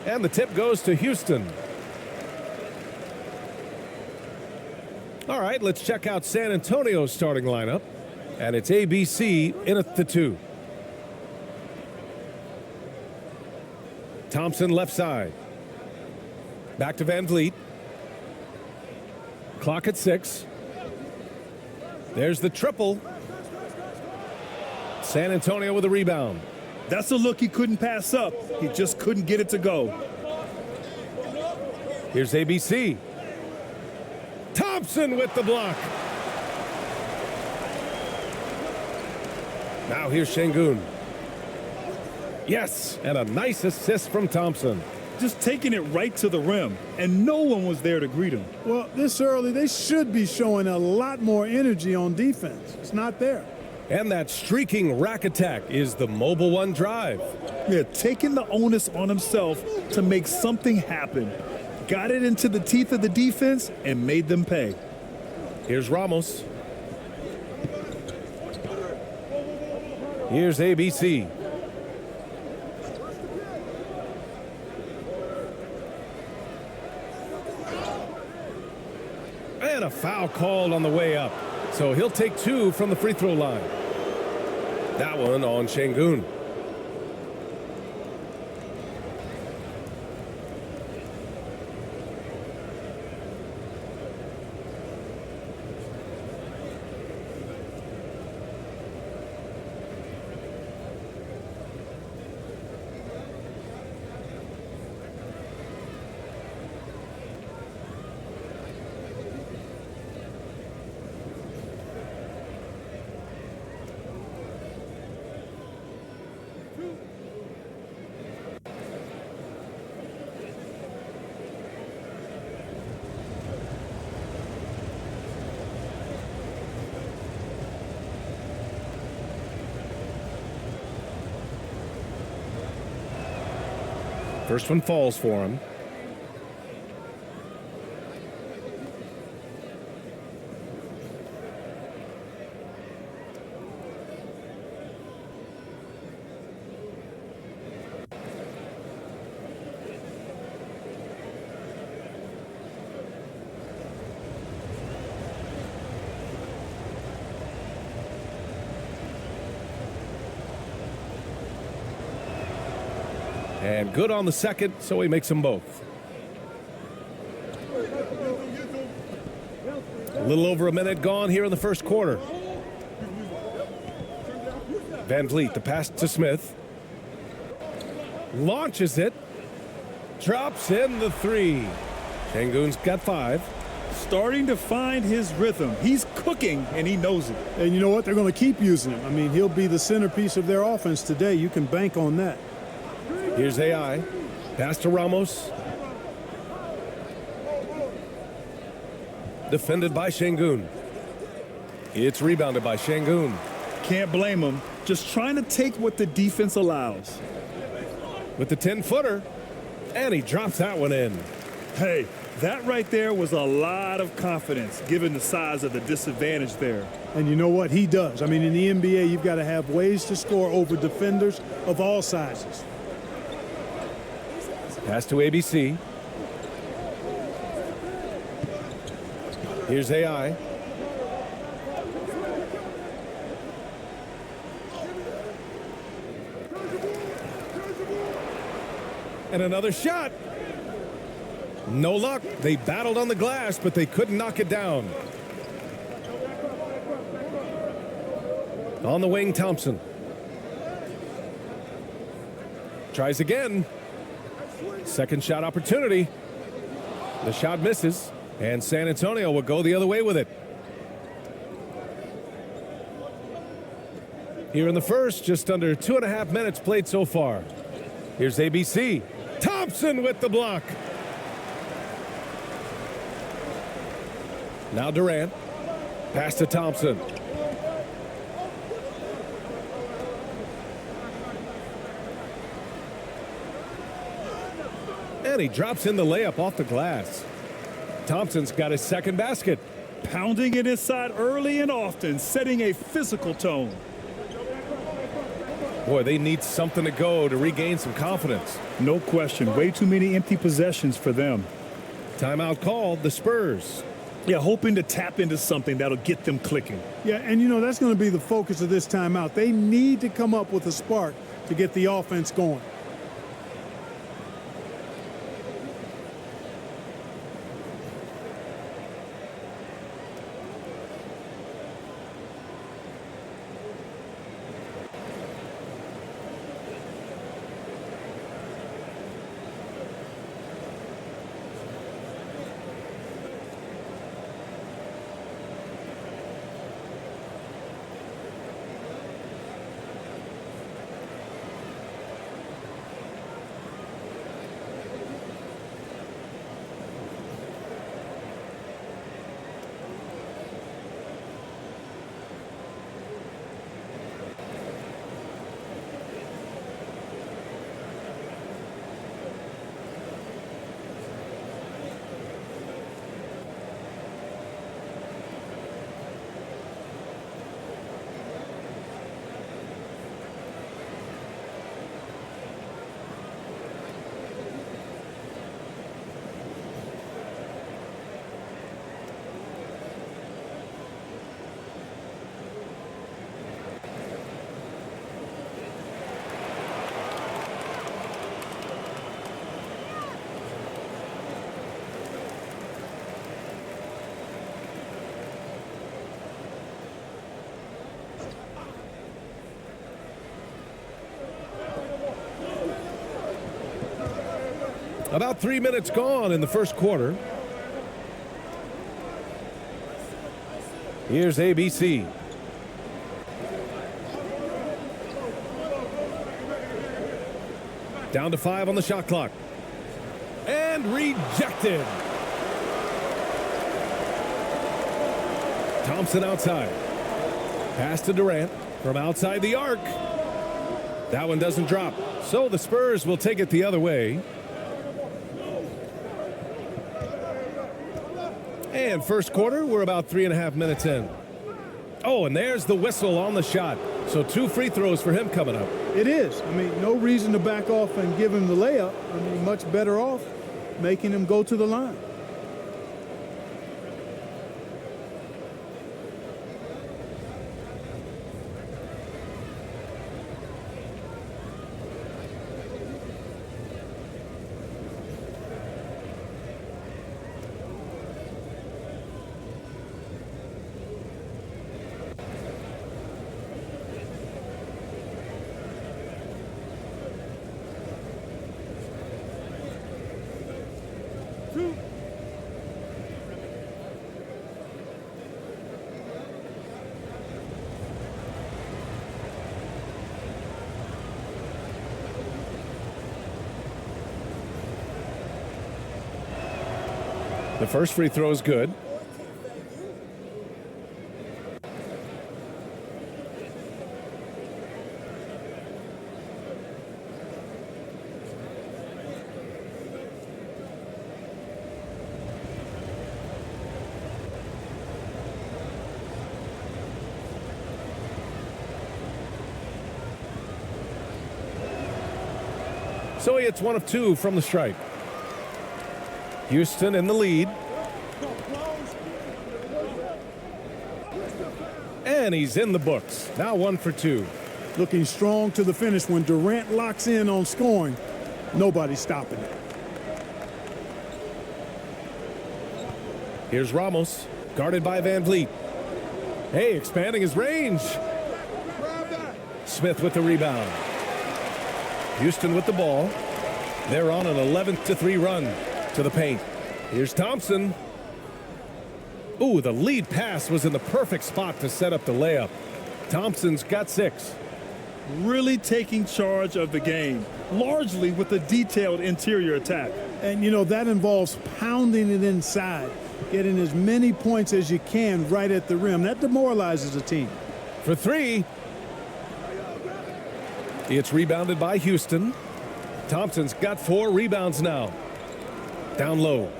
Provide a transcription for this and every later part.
And the tip goes to Houston. All right, let's check out San Antonio's starting lineup. And it's ABC in at the 2. Thompson left side. Back to Van Vliet. Clock at 6. There's the triple. San Antonio with a rebound. That's a look he couldn't pass up. He just couldn't get it to go. Here's ABC. Thompson with the block. Now here's Şengün. Yes, and a nice assist from Thompson. Just taking it right to the rim, and no one was there to greet him. Well, this early, they should be showing a lot more energy on defense. It's not there. And that streaking rack attack is the Mobile One drive. Yeah, taking the onus on himself to make something happen. Got it into the teeth of the defense and made them pay. Here's Ramos. Here's ABC. And a foul called on the way up. So he'll take 2 from the free throw line. That one on Şengün. First one falls for him. And good on the second, so he makes them both. A little over a minute gone here in the first quarter. Van Vliet, the pass to Smith. Launches it. Drops in the 3. Şengün's got 5. Starting to find his rhythm. He's cooking, and he knows it. And you know what? They're going to keep using him. I mean, he'll be the centerpiece of their offense today. You can bank on that. Here's AI. Pass to Ramos. Defended by Şengün. It's rebounded by Şengün. Can't blame him. Just trying to take what the defense allows. With the 10-footer. And he drops that one in. Hey, that right there was a lot of confidence, given the size of the disadvantage there. And you know what? He does. I mean, in the NBA, you've got to have ways to score over defenders of all sizes. Pass to ABC. Here's AI. And another shot. No luck. They battled on the glass, but they couldn't knock it down. On the wing, Thompson. Tries again. Second shot opportunity. The shot misses, and San Antonio will go the other way with it. Here in the first, just under 2.5 minutes played so far. Here's ABC. Thompson with the block. Now Durant. Pass to Thompson. And he drops in the layup off the glass. Thompson's got his second basket. Pounding it inside early and often, setting a physical tone. Boy, they need something to go to regain some confidence. No question. Way too many empty possessions for them. Timeout called, the Spurs. Yeah, hoping to tap into something that'll get them clicking. Yeah, and you know, that's going to be the focus of this timeout. They need to come up with a spark to get the offense going. About 3 minutes gone in the first quarter. Here's ABC. Down to 5 on the shot clock. And rejected. Thompson outside. Pass to Durant from outside the arc. That one doesn't drop. So the Spurs will take it the other way. And first quarter, we're about 3.5 minutes in. Oh, and there's the whistle on the shot. So 2 free throws for him coming up. It is. I mean, no reason to back off and give him the layup. I mean, much better off making him go to the line. The first free throw is good. So he hits 1 of 2 from the stripe. Houston in the lead. And he's in the books. Now 1 for 2. Looking strong to the finish. When Durant locks in on scoring, nobody's stopping it. Here's Ramos, guarded by Van Vliet. Hey, expanding his range. Smith with the rebound. Houston with the ball. They're on an 11-3 run to the paint. Here's Thompson. Ooh, the lead pass was in the perfect spot to set up the layup. Thompson's got 6. Really taking charge of the game, largely with a detailed interior attack. And, you know, that involves pounding it inside, getting as many points as you can right at the rim. That demoralizes a team. For 3. It's rebounded by Houston. Thompson's got 4 rebounds now. Down low.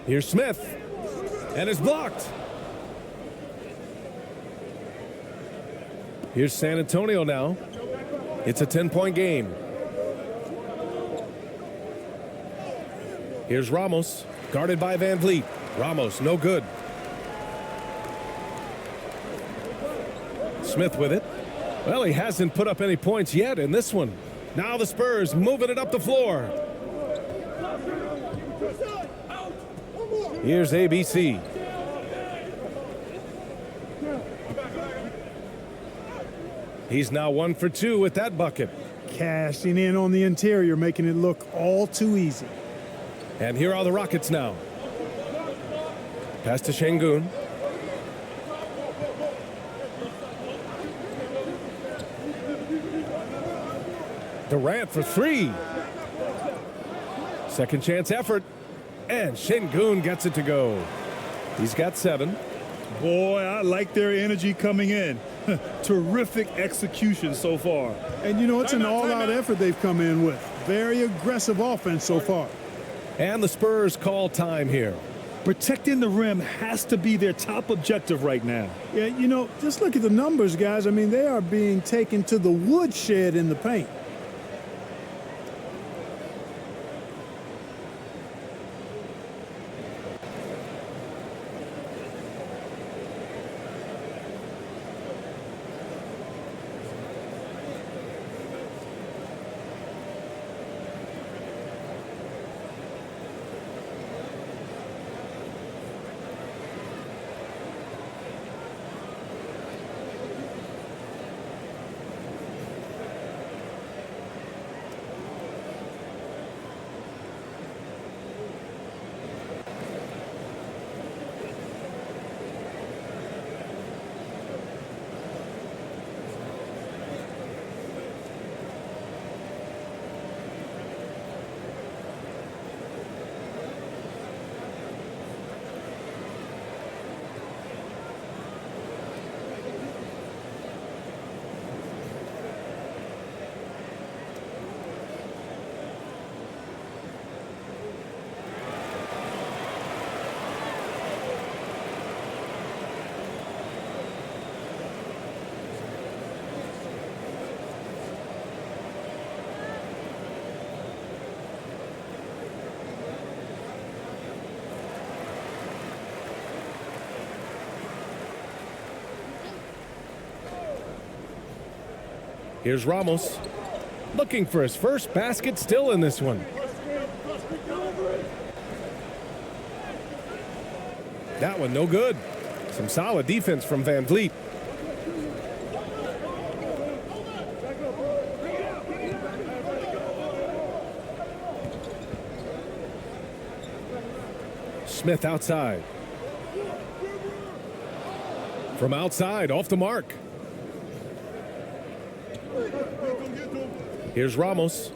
Here's Smith. And it's blocked. Here's San Antonio now. It's a 10-point game. Here's Ramos, guarded by Van Vliet. Ramos, no good. Smith with it. Well, he hasn't put up any points yet in this one. Now the Spurs moving it up the floor. Here's ABC. He's now 1 for 2 with that bucket. Cashing in on the interior, making it look all too easy. And here are the Rockets now. Pass to Şengün. Durant for 3. Second chance effort. And Şengün gets it to go. He's got 7. Boy, I like their energy coming in. Terrific execution so far. And you know, it's an all-out effort they've come in with. Very aggressive offense so far. And the Spurs call time here. Protecting the rim has to be their top objective right now. Yeah, you know, just look at the numbers, guys. I mean, they are being taken to the woodshed in the paint. Here's Ramos, looking for his first basket still in this one. That one no good. Some solid defense from Van Vliet. Smith outside. From outside, off the mark. Here's Ramos.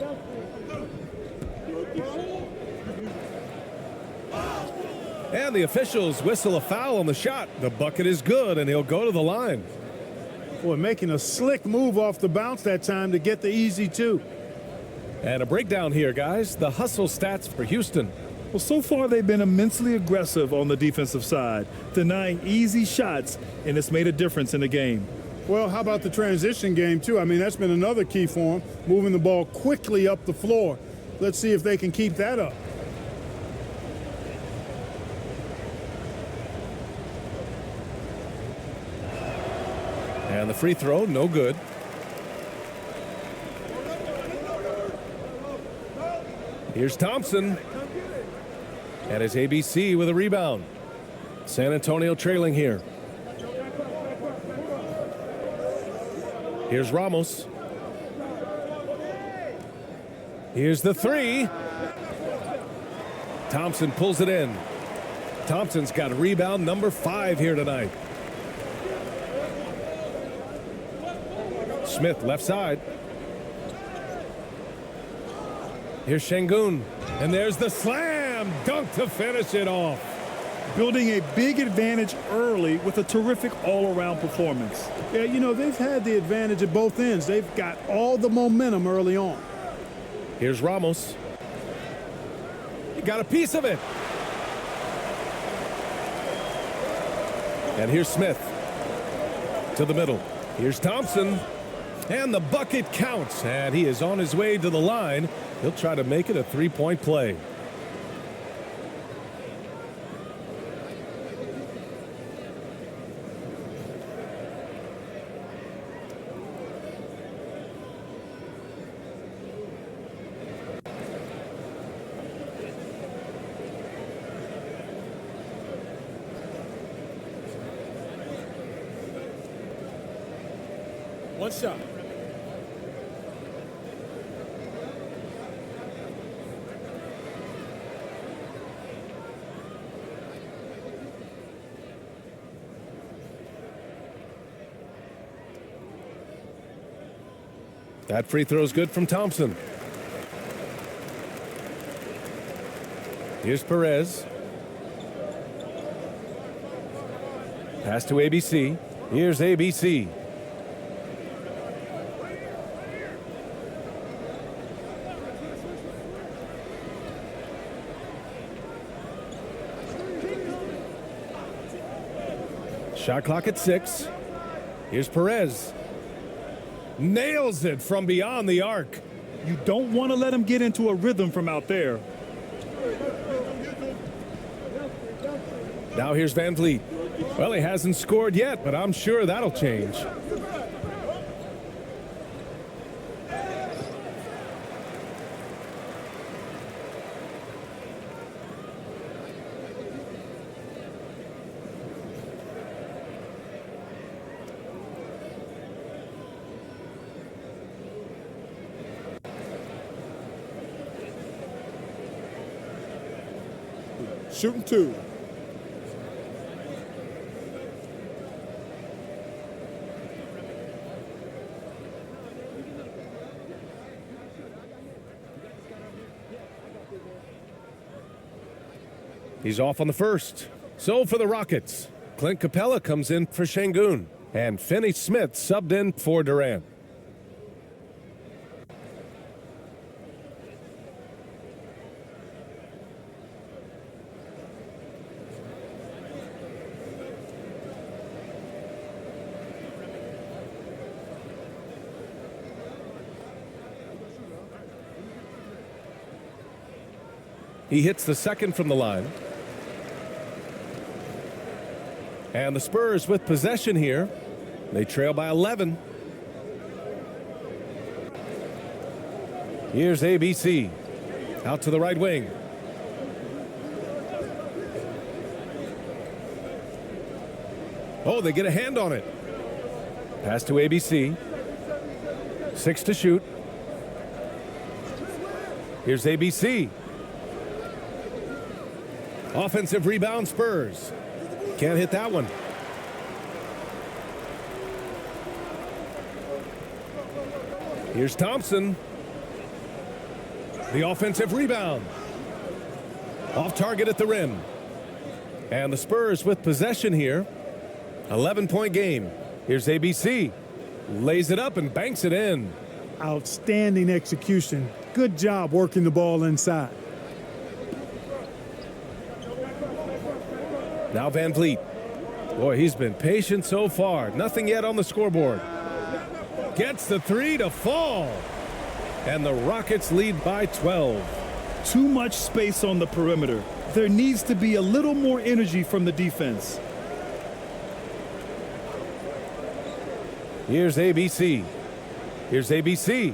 And the officials whistle a foul on the shot. The bucket is good, and he'll go to the line. Boy, making a slick move off the bounce that time to get the easy 2. And a breakdown here, guys. The hustle stats for Houston. Well, so far they've been immensely aggressive on the defensive side, denying easy shots, and it's made a difference in the game. Well, how about the transition game, too? I mean, that's been another key for them, moving the ball quickly up the floor. Let's see if they can keep that up. And the free throw, no good. Here's Thompson. And his ABC with a rebound. San Antonio trailing here. Here's Ramos. Here's the 3. Thompson pulls it in. Thompson's got rebound number 5 here tonight. Smith left side. Here's Şengün. And there's the slam dunk to finish it off. Building a big advantage early with a terrific all-around performance. Yeah, you know, they've had the advantage at both ends. They've got all the momentum early on. Here's Ramos. He got a piece of it. And here's Smith to the middle. Here's Thompson. And the bucket counts. And he is on his way to the line. He'll try to make it a three-point play. One shot. That free throw is good from Thompson. Here's Perez. Pass to ABC. Here's ABC. Shot clock at 6. Here's Perez. Nails it from beyond the arc. You don't want to let him get into a rhythm from out there. Now here's Van Vliet. Well, he hasn't scored yet, but I'm sure that'll change. Shooting 2. He's off on the first. So for the Rockets, Clint Capella comes in for Şengün, and Finney Smith subbed in for Durant. He hits the second from the line. And the Spurs with possession here. They trail by 11. Here's ABC. Out to the right wing. Oh, they get a hand on it. Pass to ABC. 6 to shoot. Here's ABC. Offensive rebound, Spurs. Can't hit that one. Here's Thompson. The offensive rebound. Off target at the rim. And the Spurs with possession here. 11-point game. Here's ABC. Lays it up and banks it in. Outstanding execution. Good job working the ball inside. Now Van Vliet. Boy, he's been patient so far. Nothing yet on the scoreboard. Gets the 3 to fall. And the Rockets lead by 12. Too much space on the perimeter. There needs to be a little more energy from the defense. Here's ABC. Here's ABC.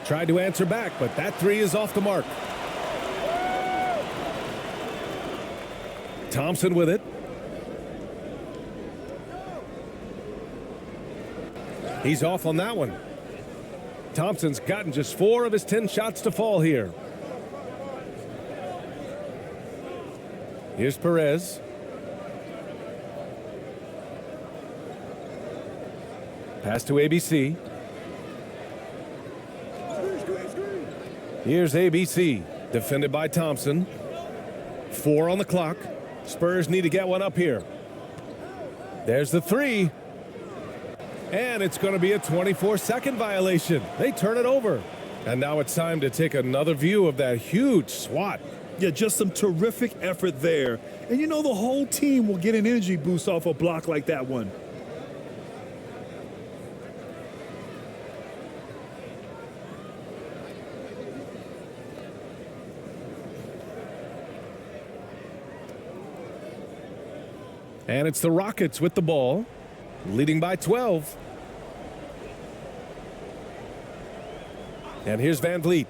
Tried to answer back, but that 3 is off the mark. Thompson with it. He's off on that one. Thompson's gotten just 4 of his 10 shots to fall here. Here's Perez. Pass to ABC. Here's ABC. Defended by Thompson. 4 on the clock. Spurs need to get one up here. There's the 3. And it's going to be a 24-second violation. They turn it over. And now it's time to take another view of that huge swat. Yeah, just some terrific effort there. And you know the whole team will get an energy boost off a block like that one. And it's the Rockets with the ball, leading by 12. And here's Van Vliet.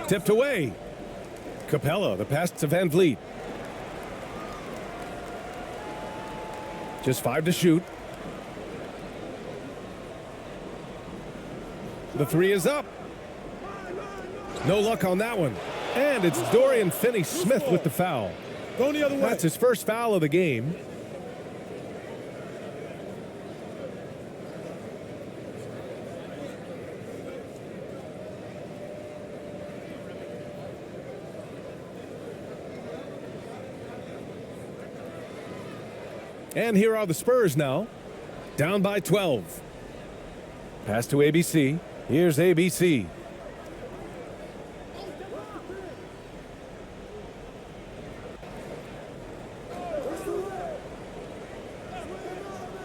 Tipped away. Capella, the pass to Van Vliet. Just 5 to shoot. The 3 is up. No luck on that one. And it's Dorian Finney-Smith with the foul. Going the other way. That's his first foul of the game. And here are the Spurs now, down by 12. Pass to ABC. Here's ABC.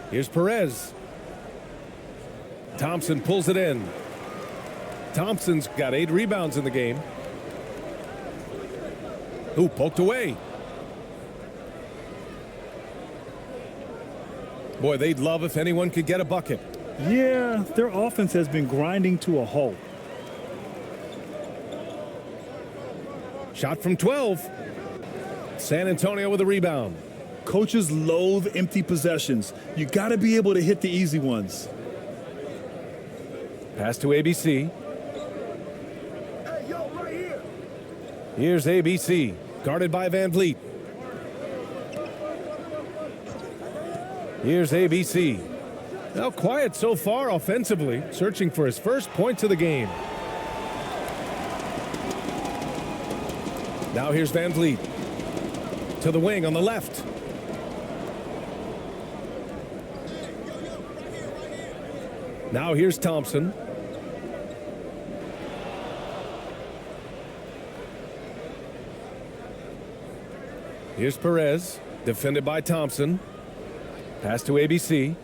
Here's Perez. Thompson pulls it in. Thompson's got 8 rebounds in the game. Ooh, poked away. Boy, they'd love if anyone could get a bucket. Yeah, their offense has been grinding to a halt. Shot from 12. San Antonio with a rebound. Coaches loathe empty possessions. You got to be able to hit the easy ones. Pass to ABC. Here's ABC, guarded by Van Vliet. Here's ABC. Now quiet so far offensively, searching for his first points of the game. Now here's Van Vliet. To the wing on the left. Now here's Thompson. Here's Perez, defended by Thompson. Pass to ABC.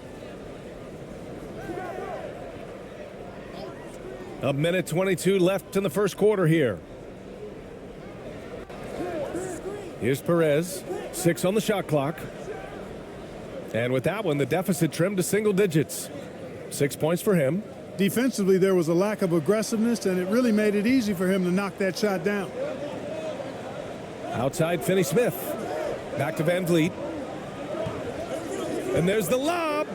A minute 22 left in the first quarter here. Here's Perez, 6 on the shot clock. And with that one, the deficit trimmed to single digits. 6 points for him. Defensively, there was a lack of aggressiveness, and it really made it easy for him to knock that shot down. Outside Finney-Smith. Back to Van Vliet. And there's the lob.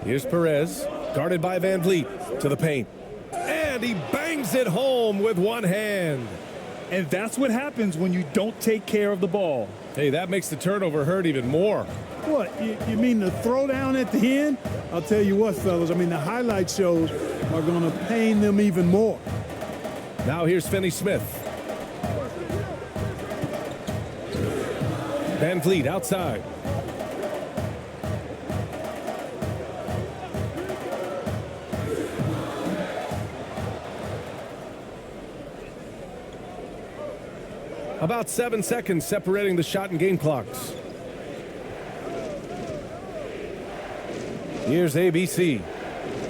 Here's Perez, guarded by Van Vliet, to the paint. And he bangs it home with one hand. And that's what happens when you don't take care of the ball. Hey, that makes the turnover hurt even more. What, you mean the throwdown at the end? I'll tell you what, fellas, I mean, the highlight shows are going to pain them even more. Now here's Finney-Smith. Van Vliet outside. About 7 seconds separating the shot and game clocks. Here's ABC.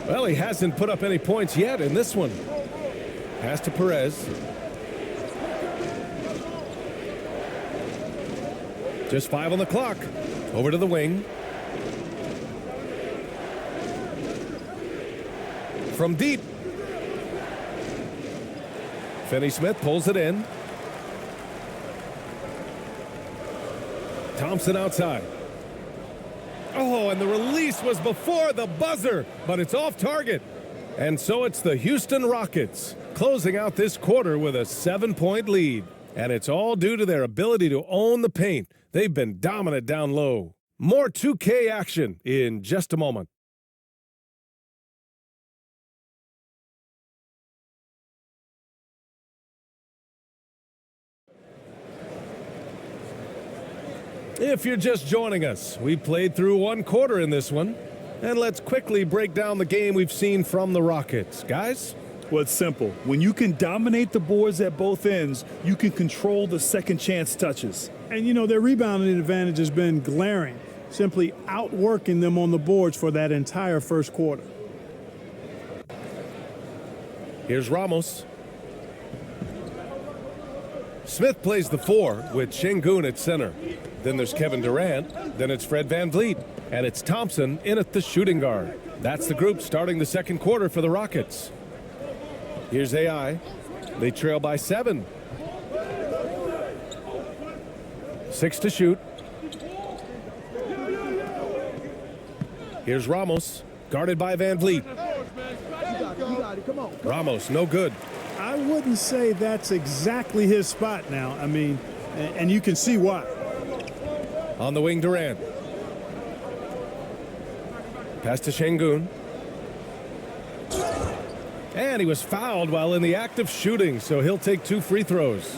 Well, he hasn't put up any points yet in this one. Pass to Perez. Just 5 on the clock. Over to the wing. From deep. Finney-Smith pulls it in. Thompson outside. Oh, and the release was before the buzzer, but it's off target. And so it's the Houston Rockets closing out this quarter with a 7-point lead. And it's all due to their ability to own the paint. They've been dominant down low. More 2K action in just a moment. If you're just joining us, we played through one quarter in this one. And let's quickly break down the game we've seen from the Rockets. Guys? Well, it's simple. When you can dominate the boards at both ends, you can control the second chance touches. And, you know, their rebounding advantage has been glaring, simply outworking them on the boards for that entire first quarter. Here's Ramos. Smith plays the 4 with Şengün at center. Then there's Kevin Durant. Then it's Fred VanVleet. And it's Thompson in at the shooting guard. That's the group starting the second quarter for the Rockets. Here's AI. They trail by 7. 6 to shoot. Here's Ramos, guarded by VanVleet. Ramos, no good. I wouldn't say that's exactly his spot now. I mean, and you can see why. On the wing, Durant. Pass to Şengün. And he was fouled while in the act of shooting, so he'll take 2 free throws.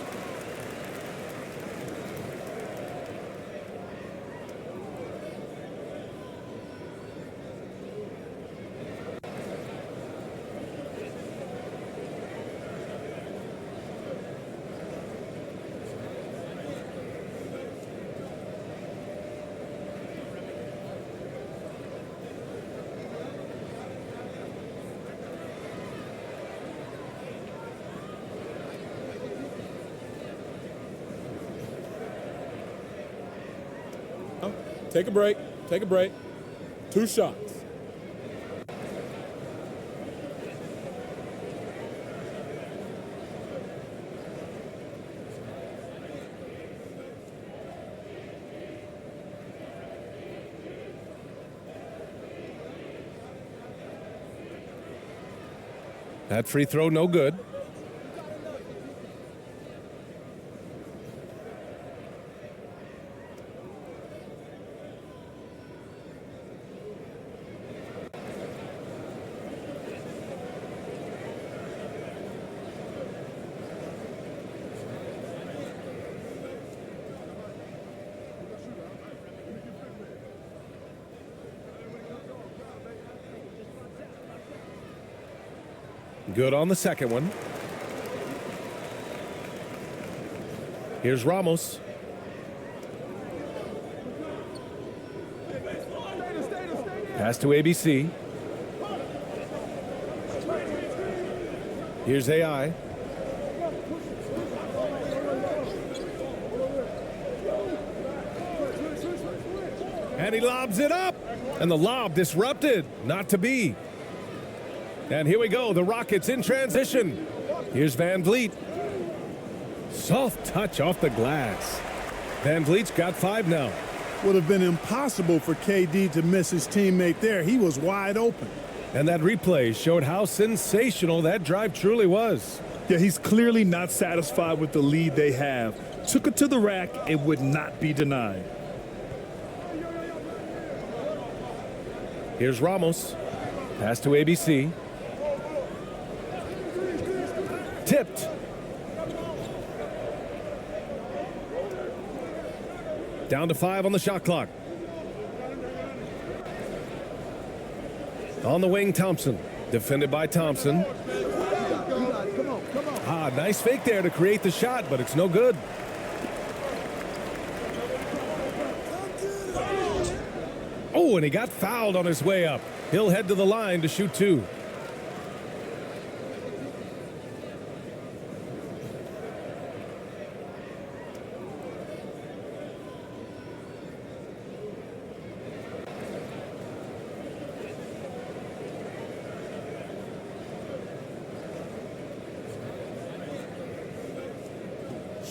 Take a break. Take a break. 2 shots. That free throw, no good. Good on the second one. Here's Ramos. Pass to ABC. Here's AI. And he lobs it up. And the lob disrupted. Not to be. And here we go, the Rockets in transition. Here's VanVleet. Soft touch off the glass. VanVleet's got 5 now. Would have been impossible for KD to miss his teammate there. He was wide open. And that replay showed how sensational that drive truly was. Yeah, he's clearly not satisfied with the lead they have. Took it to the rack and would not be denied. Here's Ramos. Pass to ABC. Tipped. Down to 5 on the shot clock. On the wing, Thompson. Defended by Thompson. Ah, nice fake there to create the shot, but it's no good. Oh, and he got fouled on his way up. He'll head to the line to shoot 2.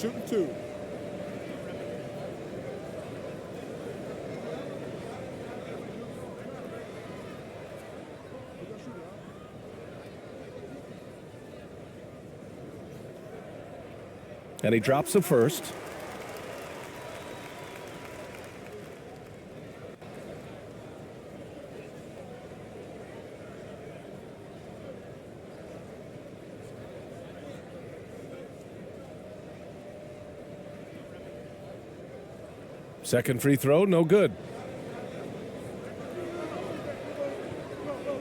Shooting 2. And he drops the first. Second free throw, no good.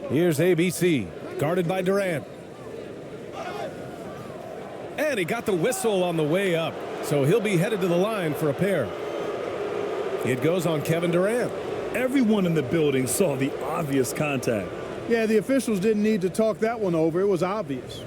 Here's ABC, guarded by Durant. And he got the whistle on the way up, so he'll be headed to the line for a pair. It goes on Kevin Durant. Everyone in the building saw the obvious contact. Yeah, the officials didn't need to talk that one over. It was obvious.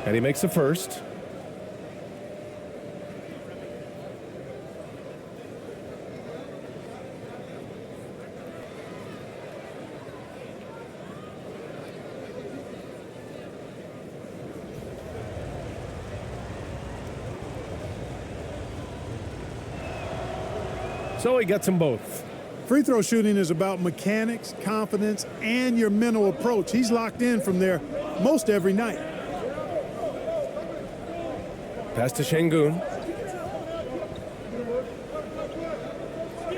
And he makes the first. So he gets them both. Free throw shooting is about mechanics, confidence, and your mental approach. He's locked in from there most every night. Pass to Şengün.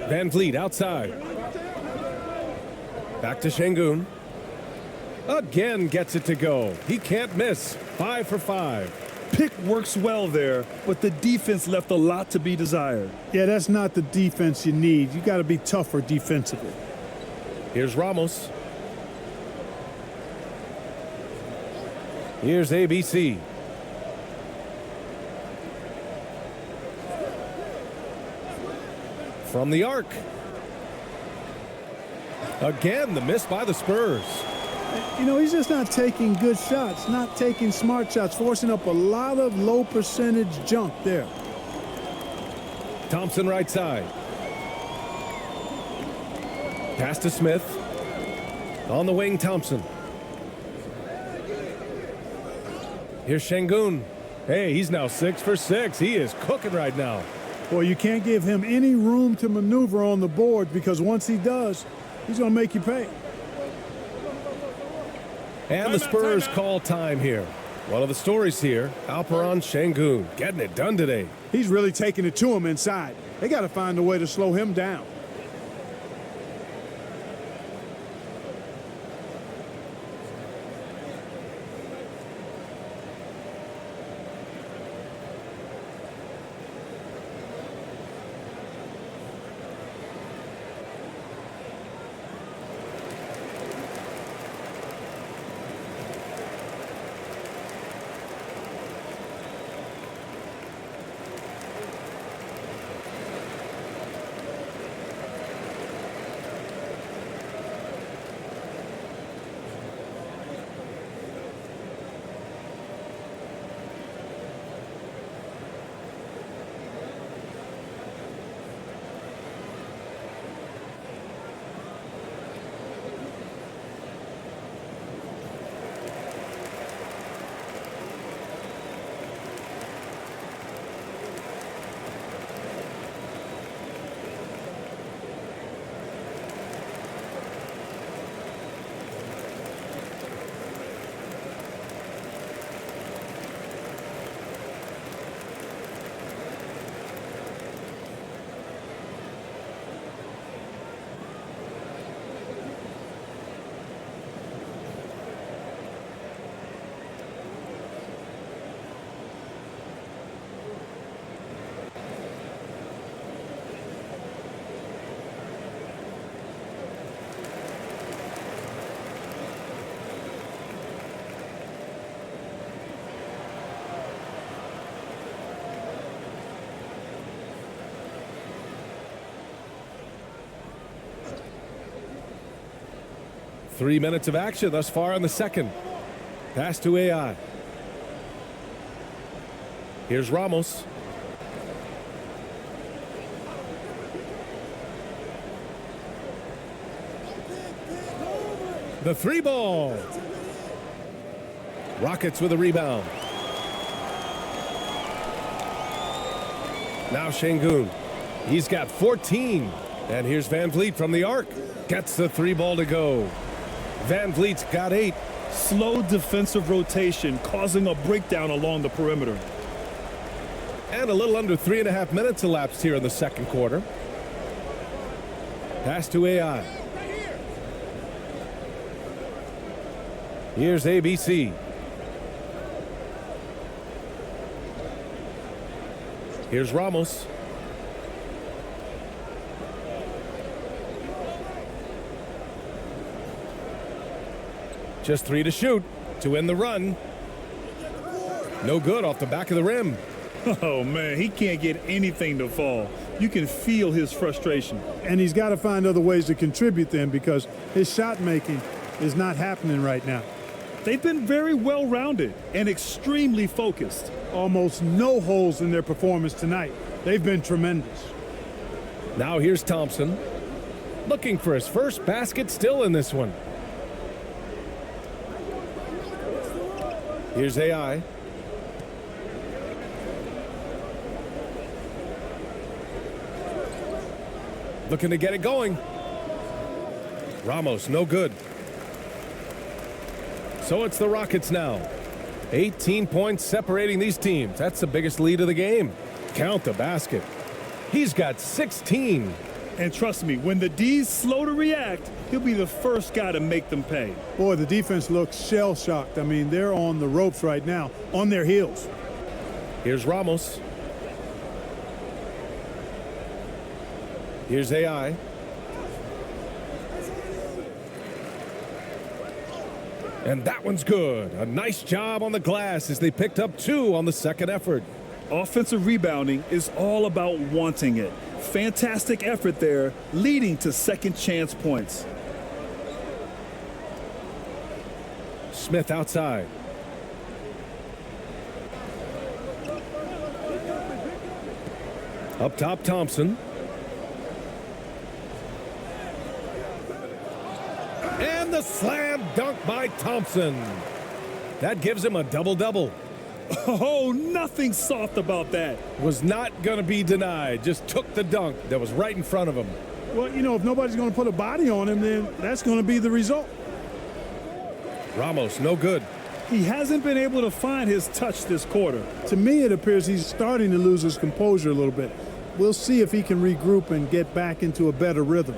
Van Vliet outside. Back to Şengün. Again gets it to go. He can't miss. 5 for 5. Pick works well there, but the defense left a lot to be desired. Yeah, that's not the defense you need. You got to be tougher defensively. Here's Ramos. Here's ABC. From the arc. Again, the miss by the Spurs. You know, he's just not taking good shots, not taking smart shots, forcing up a lot of low percentage junk there. Thompson right side. Pass to Smith. On the wing, Thompson. Here's Şengün. Hey, he's now 6 for 6. He is cooking right now. Boy, you can't give him any room to maneuver on the board because once he does, he's going to make you pay. And the Spurs call time here. One of the stories here, Alperen Şengün getting it done today. He's really taking it to him inside. They got to find a way to slow him down. Three minutes of action thus far in the second. Pass to AI. Here's Ramos. The three ball. Rockets with a rebound. Now Şengün. He's got 14. And here's Van Vliet from the arc. Gets the three ball to go. Van Vliet's got 8. Slow defensive rotation causing a breakdown along the perimeter. And a little under 3.5 minutes elapsed here in the second quarter. Pass to AI. Here's ABC. Here's Ramos. Just 3 to shoot to end the run. No good off the back of the rim. Oh, man, he can't get anything to fall. You can feel his frustration. And he's got to find other ways to contribute then because his shot making is not happening right now. They've been very well-rounded and extremely focused. Almost no holes in their performance tonight. They've been tremendous. Now here's Thompson, looking for his first basket still in this one. Here's AI. Looking to get it going. Ramos, no good. So it's the Rockets now. 18 points separating these teams. That's the biggest lead of the game. Count the basket. He's got 16. And trust me, when the D's slow to react, he'll be the first guy to make them pay. Boy, the defense looks shell-shocked. I mean, they're on the ropes right now, on their heels. Here's Ramos. Here's AI. And that one's good. A nice job on the glass as they picked up 2 on the second effort. Offensive rebounding is all about wanting it. Fantastic effort there, leading to second chance points. Smith outside. Up top, Thompson. And the slam dunk by Thompson. That gives him a double-double. Oh, nothing soft about that. Was not going to be denied. Just took the dunk that was right in front of him. Well, you know, if nobody's going to put a body on him, then that's going to be the result. Ramos, no good. He hasn't been able to find his touch this quarter. To me, it appears he's starting to lose his composure a little bit. We'll see if he can regroup and get back into a better rhythm.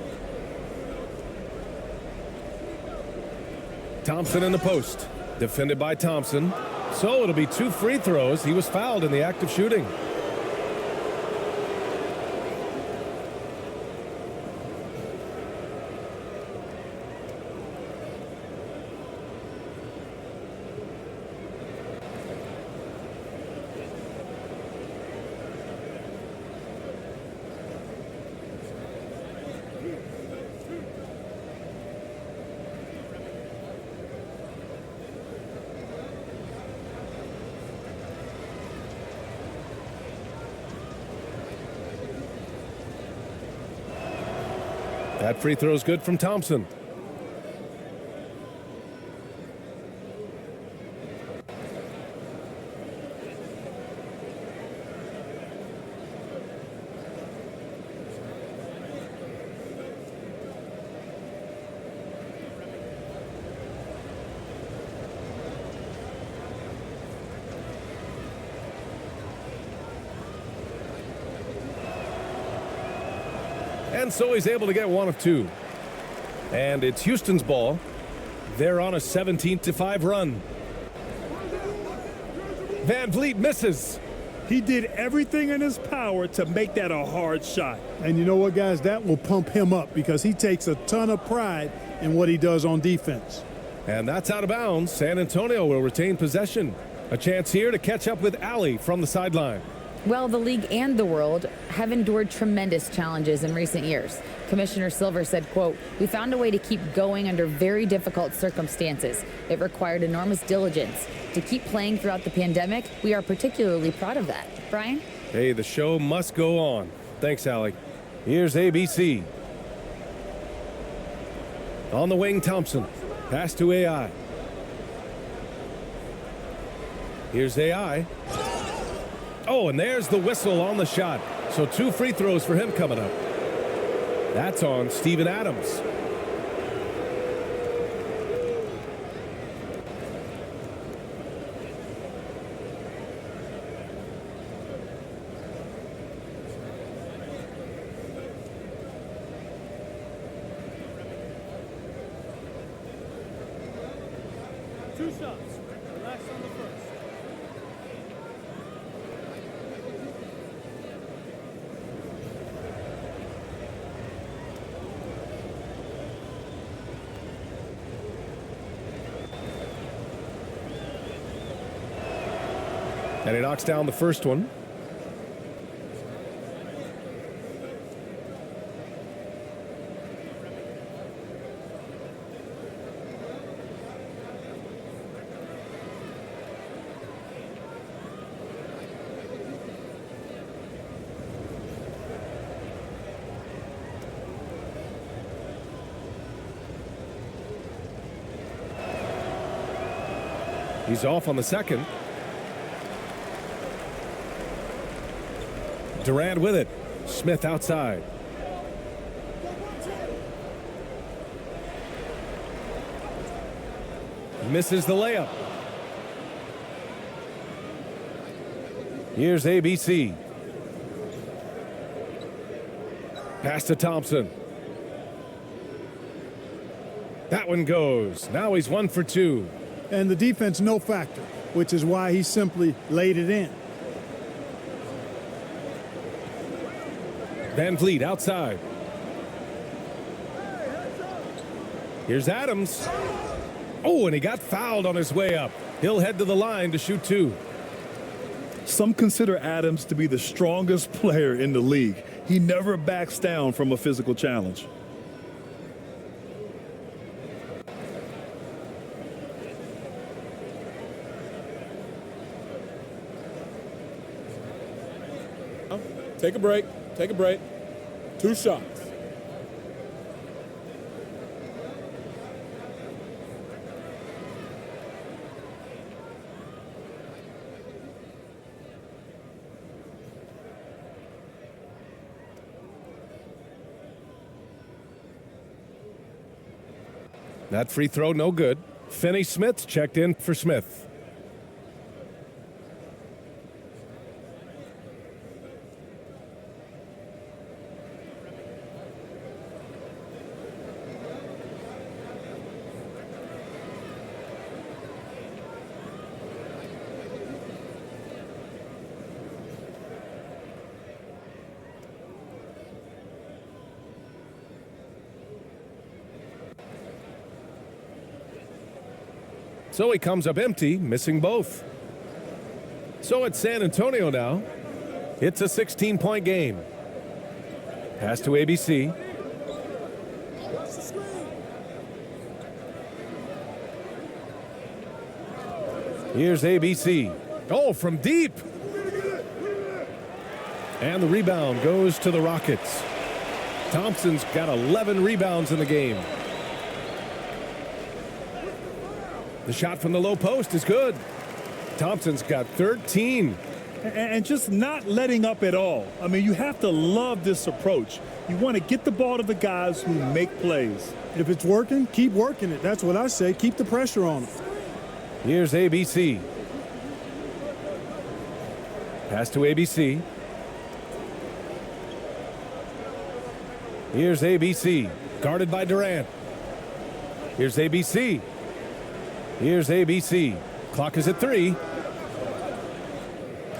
Thompson in the post. Defended by Thompson. So it'll be 2 free throws. He was fouled in the act of shooting. That free throw is good from Thompson. And so he's able to get 1 of 2. And it's Houston's ball. They're on a 17-5 run. Van Vliet misses. He did everything in his power to make that a hard shot. And you know what, guys? That will pump him up because he takes a ton of pride in what he does on defense. And that's out of bounds. San Antonio will retain possession. A chance here to catch up with Ali from the sideline. Well, the league and the world have endured tremendous challenges in recent years. Commissioner Silver said, quote, "We found a way to keep going under very difficult circumstances. It required enormous diligence. To keep playing throughout the pandemic, we are particularly proud of that." Brian? Hey, the show must go on. Thanks, Allie. Here's ABC. On the wing, Thompson. Pass to AI. Here's AI. Oh, and there's the whistle on the shot. So 2 free throws for him coming up. That's on Steven Adams. Two shots. Relax on the first. And he knocks down the first one. He's off on the second. Durant with it. Smith outside. Misses the layup. Here's ABC. Pass to Thompson. That one goes. Now he's 1 for 2. And the defense no factor, which is why he simply laid it in. Van Vliet outside. Here's Adams. Oh, and he got fouled on his way up. He'll head to the line to shoot 2. Some consider Adams to be the strongest player in the league. He never backs down from a physical challenge. Take a break. Take a break. 2 shots. That free throw, no good. Finney Smith checked in for Smith. So he comes up empty, missing both. So it's San Antonio now. It's a 16-point game. Pass to ABC. Here's ABC. Oh, from deep. And the rebound goes to the Rockets. Thompson's got 11 rebounds in the game. The shot from the low post is good. Thompson's got 13. And just not letting up at all. I mean, you have to love this approach. You want to get the ball to the guys who make plays. If it's working, keep working it. That's what I say. Keep the pressure on them. Here's ABC. Pass to ABC. Here's ABC. Guarded by Durant. Here's ABC. Here's ABC. Clock is at 3.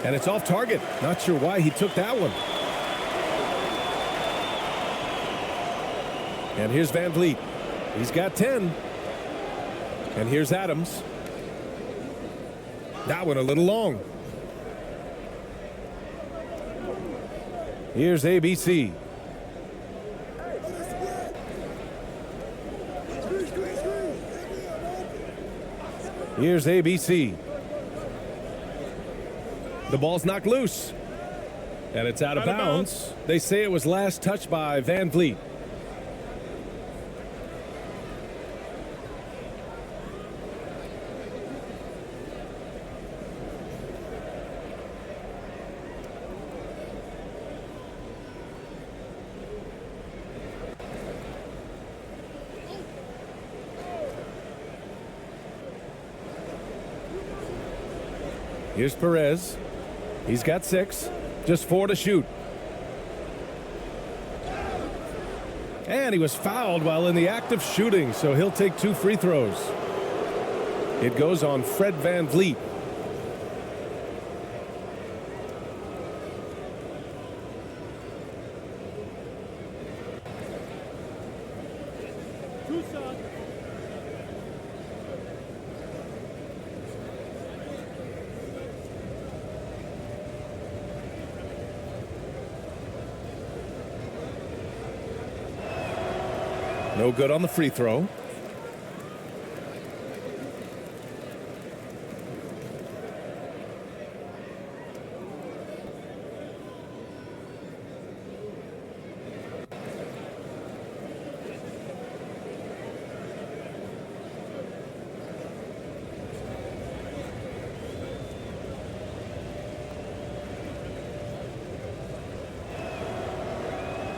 And it's off target. Not sure why he took that one. And here's Van Vliet. He's got 10. And here's Adams. That one a little long. Here's ABC. Here's ABC. The ball's knocked loose. And it's out of bounds. They say it was last touched by Van Vliet. Here's Perez. He's got 6. Just 4 to shoot. And he was fouled while in the act of shooting, so he'll take 2 free throws. It goes on Fred Van Vliet. No good on the free throw.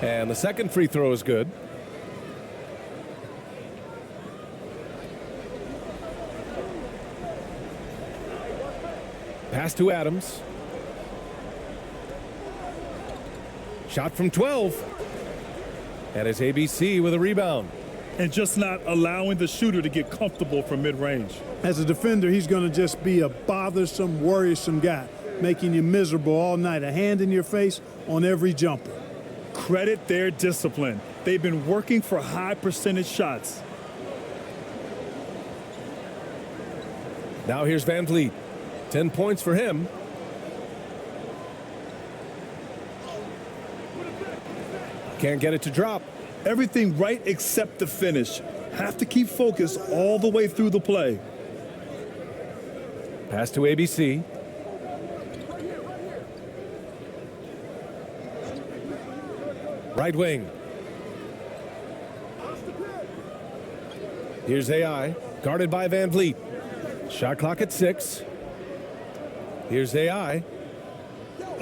And the second free throw is good. Pass to Adams. Shot from 12. And it's ABC with a rebound. And just not allowing the shooter to get comfortable from mid-range. As a defender, he's going to just be a bothersome, worrisome guy, making you miserable all night, a hand in your face on every jumper. Credit their discipline. They've been working for high percentage shots. Now here's Van Vliet. 10 points for him. Can't get it to drop. Everything right except the finish. Have to keep focused all the way through the play. Pass to ABC. Right wing. Here's AI, guarded by Van Vliet. Shot clock at 6. Here's AI.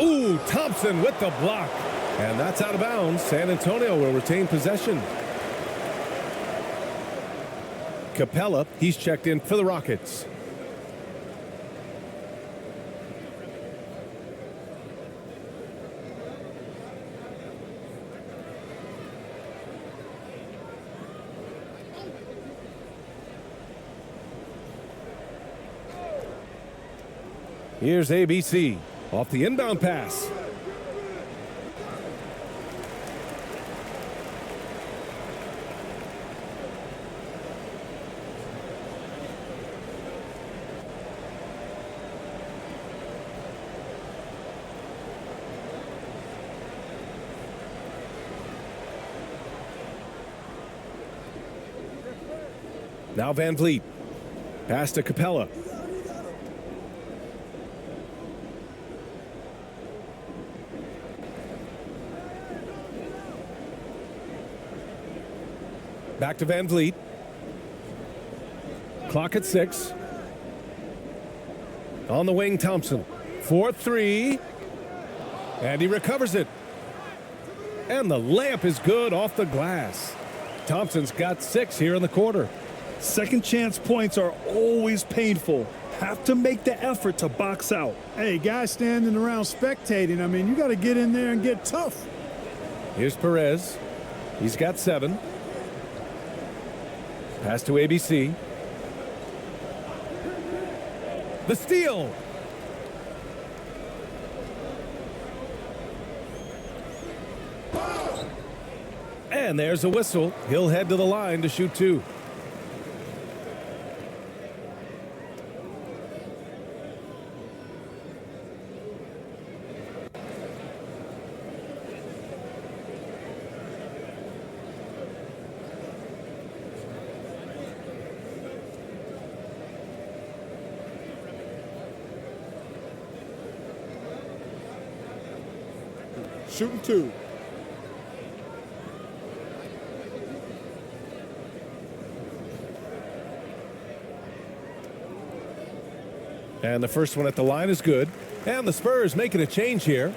Ooh, Thompson with the block. And that's out of bounds. San Antonio will retain possession. Capella, he's checked in for the Rockets. Here's ABC off the inbound pass. Now Van Vliet. Pass to Capella. Back to Van Vliet. Clock at 6. On the wing, Thompson. 4-3. And he recovers it. And the layup is good off the glass. Thompson's got 6 here in the quarter. Second chance points are always painful. Have to make the effort to box out. Hey, guys standing around spectating, I mean, you got to get in there and get tough. Here's Perez. He's got 7. Pass to ABC. The steal. And there's a whistle. He'll head to the line to shoot 2. Shooting 2. And the first one at the line is good. And the Spurs making a change here.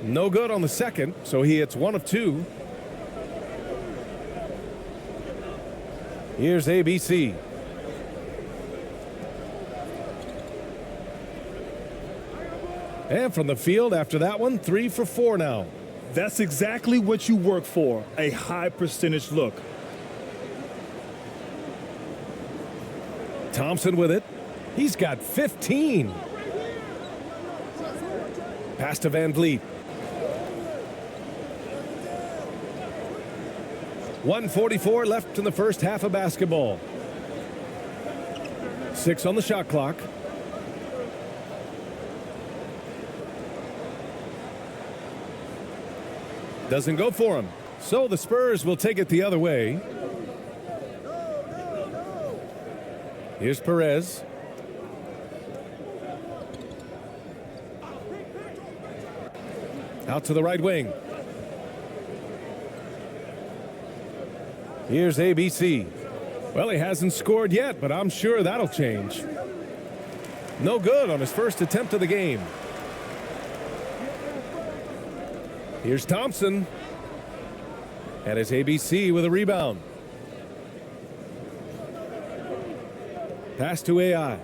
No good on the second, so he hits 1 of 2. Here's ABC. And from the field after that one, 3 for 4 now. That's exactly what you work for, a high percentage look. Thompson with it. He's got 15. Pass to Van Vliet. 1:44 left in the first half of basketball. 6 on the shot clock. Doesn't go for him. So the Spurs will take it the other way. Here's Perez. Out to the right wing. Here's ABC. Well, he hasn't scored yet, but I'm sure that'll change. No good on his first attempt of the game. Here's Thompson. And it's ABC with a rebound. Pass to AI.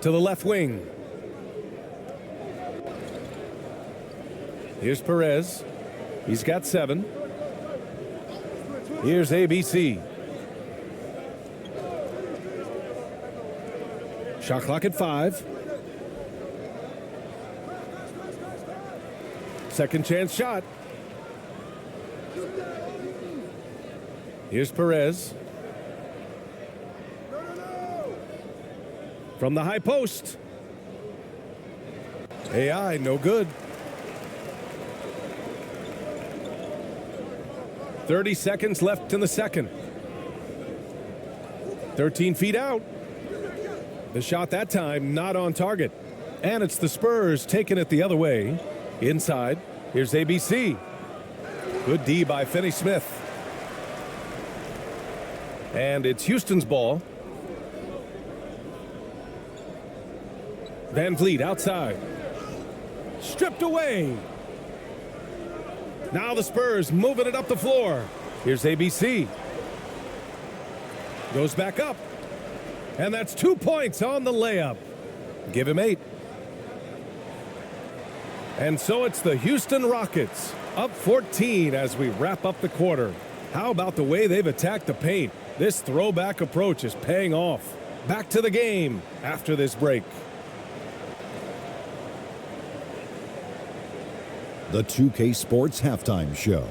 To the left wing. Here's Perez. He's got 7. Here's ABC. Shot clock at 5. Second chance shot. Here's Perez. From the high post. AI, no good. 30 seconds left in the second. 13 feet out. The shot that time not on target. And it's the Spurs taking it the other way. Inside. Here's ABC. Good D by Finney-Smith. And it's Houston's ball. Van Vliet outside. Stripped away. Now the Spurs moving it up the floor. Here's ABC. Goes back up. And that's 2 points on the layup. Give him 8. And so it's the Houston Rockets up 14 as we wrap up the quarter. How about the way they've attacked the paint? This throwback approach is paying off. Back to the game after this break. The 2K Sports Halftime Show.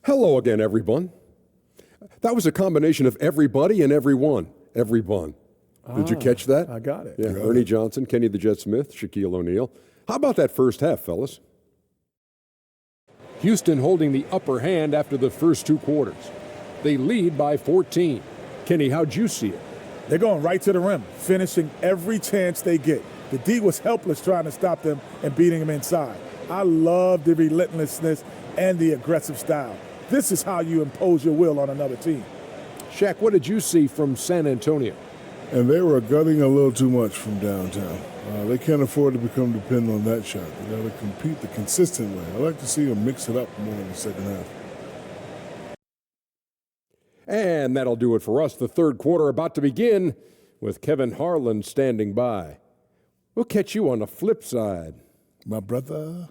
Hello again, everyone. That was a combination of everybody and everyone. Everyone. Did you catch that? I got it. Yeah, Ernie Johnson, Kenny the Jet Smith, Shaquille O'Neal. How about that first half, fellas? Houston holding the upper hand after the first 2 quarters. They lead by 14. Kenny, how'd you see it? They're going right to the rim, finishing every chance they get. The D was helpless trying to stop them and beating them inside. I love the relentlessness and the aggressive style. This is how you impose your will on another team. Shaq, what did you see from San Antonio? And they were gutting a little too much from downtown. They can't afford to become dependent on that shot. They got to compete the consistent way. I like to see them mix it up more in the second half. And that'll do it for us. The third quarter about to begin with Kevin Harlan standing by. We'll catch you on the flip side. My brother.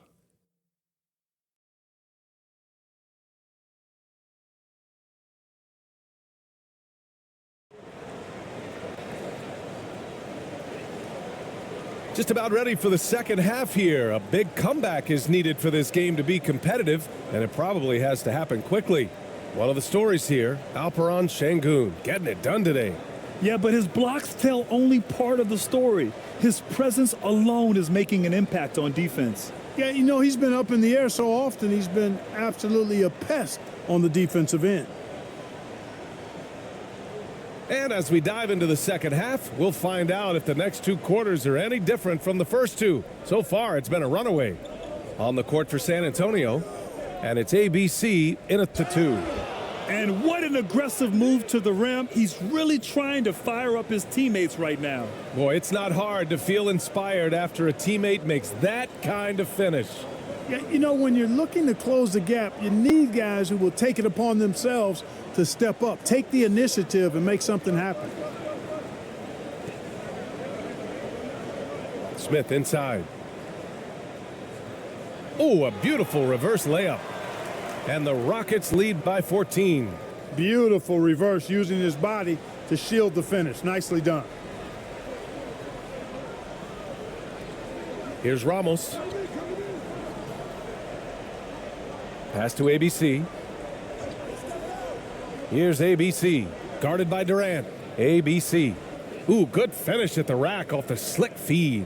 Just about ready for the second half here. A big comeback is needed for this game to be competitive, and it probably has to happen quickly. One of the stories here, Alperon Şengün getting it done today. Yeah, but his blocks tell only part of the story. His presence alone is making an impact on defense. Yeah, you know, he's been up in the air so often, he's been absolutely a pest on the defensive end. And as we dive into the second half, we'll find out if the next 2 quarters are any different from the first 2. So far, it's been a runaway. On the court for San Antonio, and it's ABC in it to 2. And what an aggressive move to the rim. He's really trying to fire up his teammates right now. Boy, it's not hard to feel inspired after a teammate makes that kind of finish. Yeah, you know, when you're looking to close the gap, you need guys who will take it upon themselves to step up, take the initiative, and make something happen. Smith inside. Oh, a beautiful reverse layup. And the Rockets lead by 14. Beautiful reverse, using his body to shield the finish. Nicely done. Here's Ramos. Pass to ABC. Here's ABC. Guarded by Durant. ABC. Ooh, good finish at the rack off the slick feed.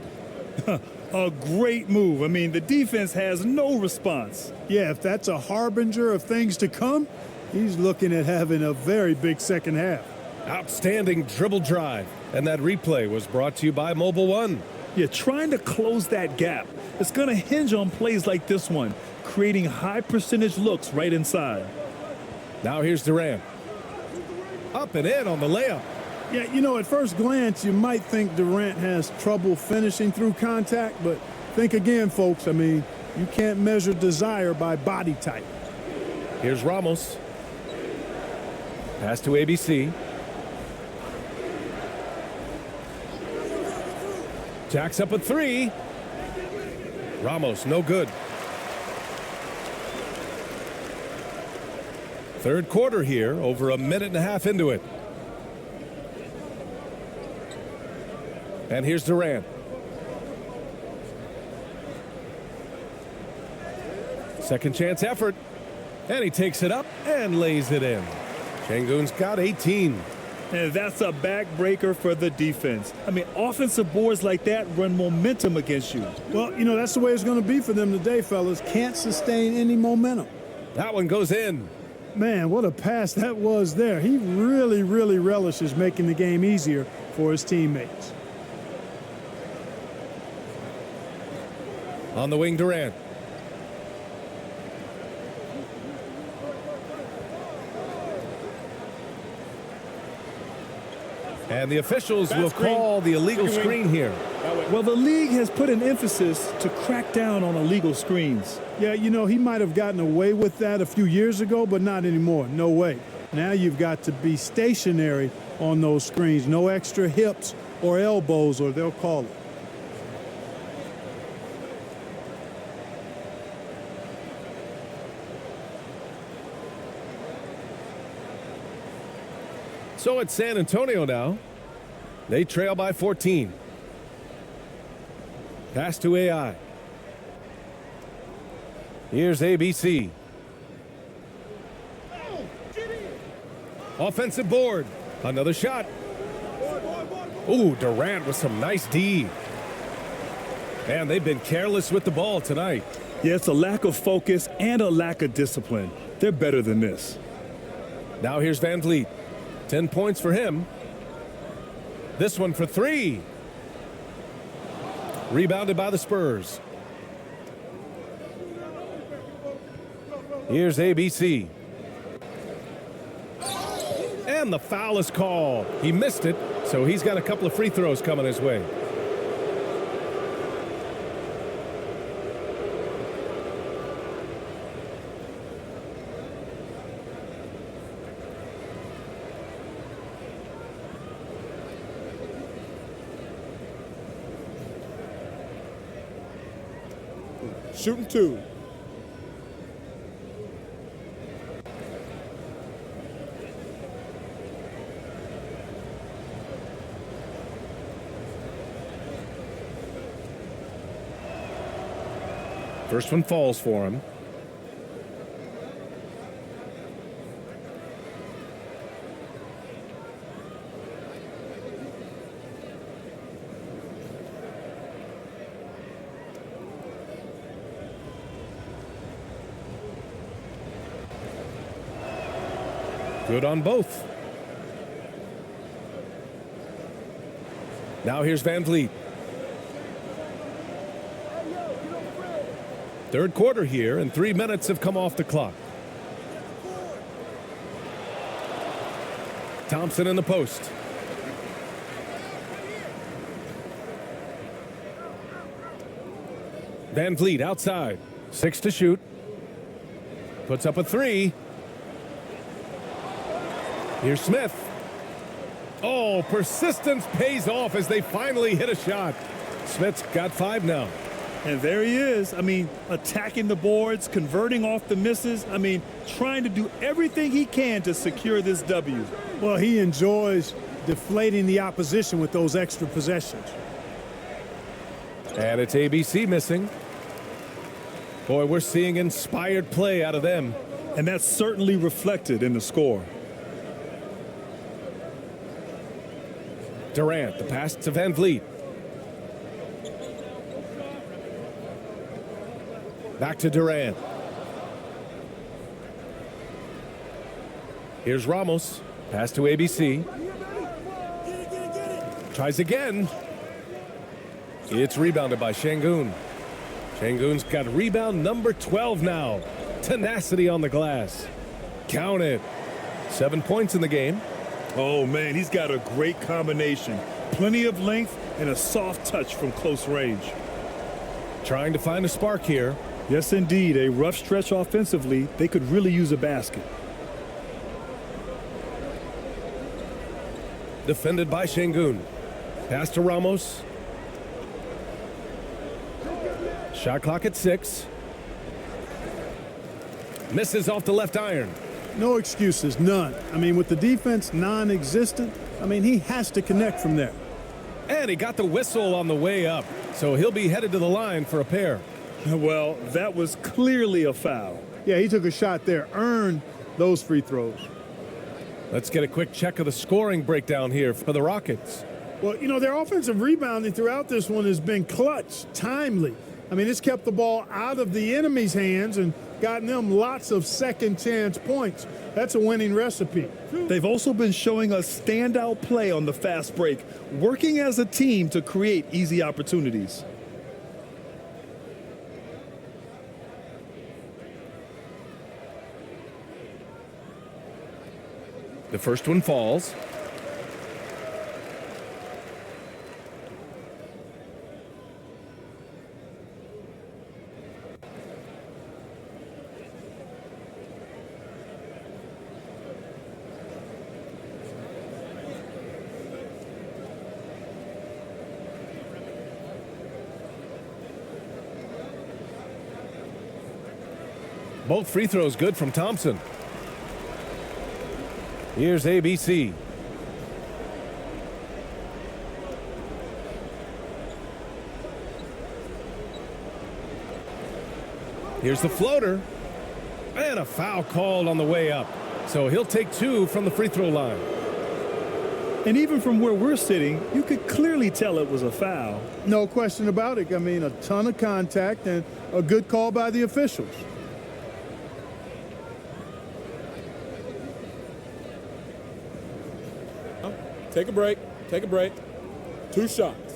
A great move. I mean, the defense has no response. Yeah, if that's a harbinger of things to come, he's looking at having a very big second half. Outstanding dribble drive. And that replay was brought to you by Mobile One. You're trying to close that gap. It's going to hinge on plays like this one, creating high percentage looks right inside. Now here's Durant. Up and in on the layup. Yeah, you know, at first glance, you might think Durant has trouble finishing through contact, but think again, folks. I mean, you can't measure desire by body type. Here's Ramos. Pass to ABC. Jacks up a three. Ramos, no good. Third quarter here, over a minute and a half into it. And here's Durant. Second chance effort. And he takes it up and lays it in. Şengün's got 18. And that's a backbreaker for the defense. I mean, offensive boards like that run momentum against you. Well, you know, that's the way it's going to be for them today, fellas. Can't sustain any momentum. That one goes in. Man, what a pass that was there. He really, really relishes making the game easier for his teammates. On the wing, Durant. And the officials will call the illegal screen here. Well, the league has put an emphasis to crack down on illegal screens. Yeah, you know, he might have gotten away with that a few years ago, but not anymore. No way. Now you've got to be stationary on those screens. No extra hips or elbows, or they'll call it. So it's San Antonio now. They trail by 14. Pass to AI. Here's ABC. Offensive board. Another shot. Ooh, Durant with some nice D. Man, they've been careless with the ball tonight. Yeah, it's a lack of focus and a lack of discipline. They're better than this. Now here's Van Vliet. 10 points for him. This one for three. Rebounded by the Spurs. Here's ABC. And the foul is called. He missed it, so he's got a couple of free throws coming his way. Shooting two. First one falls for him. Good on both. Now here's Van Vliet. Third quarter here, and 3 minutes have come off the clock. Thompson in the post. Van Vliet outside. 6 to shoot. Puts up a three. Here's Smith. Oh, persistence pays off as they finally hit a shot. Smith's got 5 now. And there he is. I mean, attacking the boards, converting off the misses. I mean, trying to do everything he can to secure this W. Well, he enjoys deflating the opposition with those extra possessions. And it's ABC missing. Boy, we're seeing inspired play out of them. And that's certainly reflected in the score. Durant, the pass to Van Vliet. Back to Durant. Here's Ramos. Pass to ABC. Tries again. It's rebounded by Şengün. Şengün's got rebound number 12 now. Tenacity on the glass. Count it. 7 points in the game. Oh, man, he's got a great combination. Plenty of length and a soft touch from close range. Trying to find a spark here. Yes, indeed. A rough stretch offensively. They could really use a basket. Defended by Şengün. Pass to Ramos. Shot clock at 6. Misses off the left iron. No excuses, none. I mean, with the defense non-existent, I mean, he has to connect from there. And he got the whistle on the way up, so he'll be headed to the line for a pair. Well, that was clearly a foul. Yeah, he took a shot there, earned those free throws. Let's get a quick check of the scoring breakdown here for the Rockets. Well, you know, their offensive rebounding throughout this one has been clutch, timely. I mean, it's kept the ball out of the enemy's hands and gotten them lots of second chance points. That's a winning recipe. They've also been showing us standout play on the fast break, working as a team to create easy opportunities. The first one falls. Both free throws good from Thompson. Here's ABC. Here's the floater. And a foul called on the way up. So he'll take 2 from the free throw line. And even from where we're sitting, you could clearly tell it was a foul. No question about it. I mean, a ton of contact and a good call by the officials. Take a break. Take a break. 2 shots.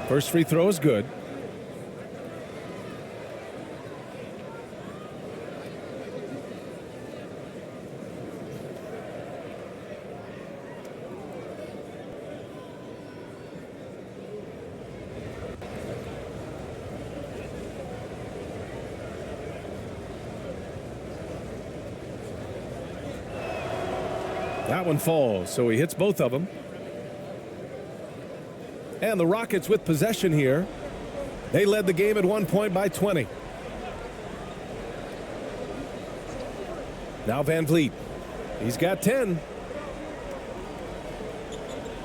First free throw is good. That one falls, so he hits both of them. And the Rockets with possession here. They led the game at 1 point by 20. Now Van Vliet. He's got 10.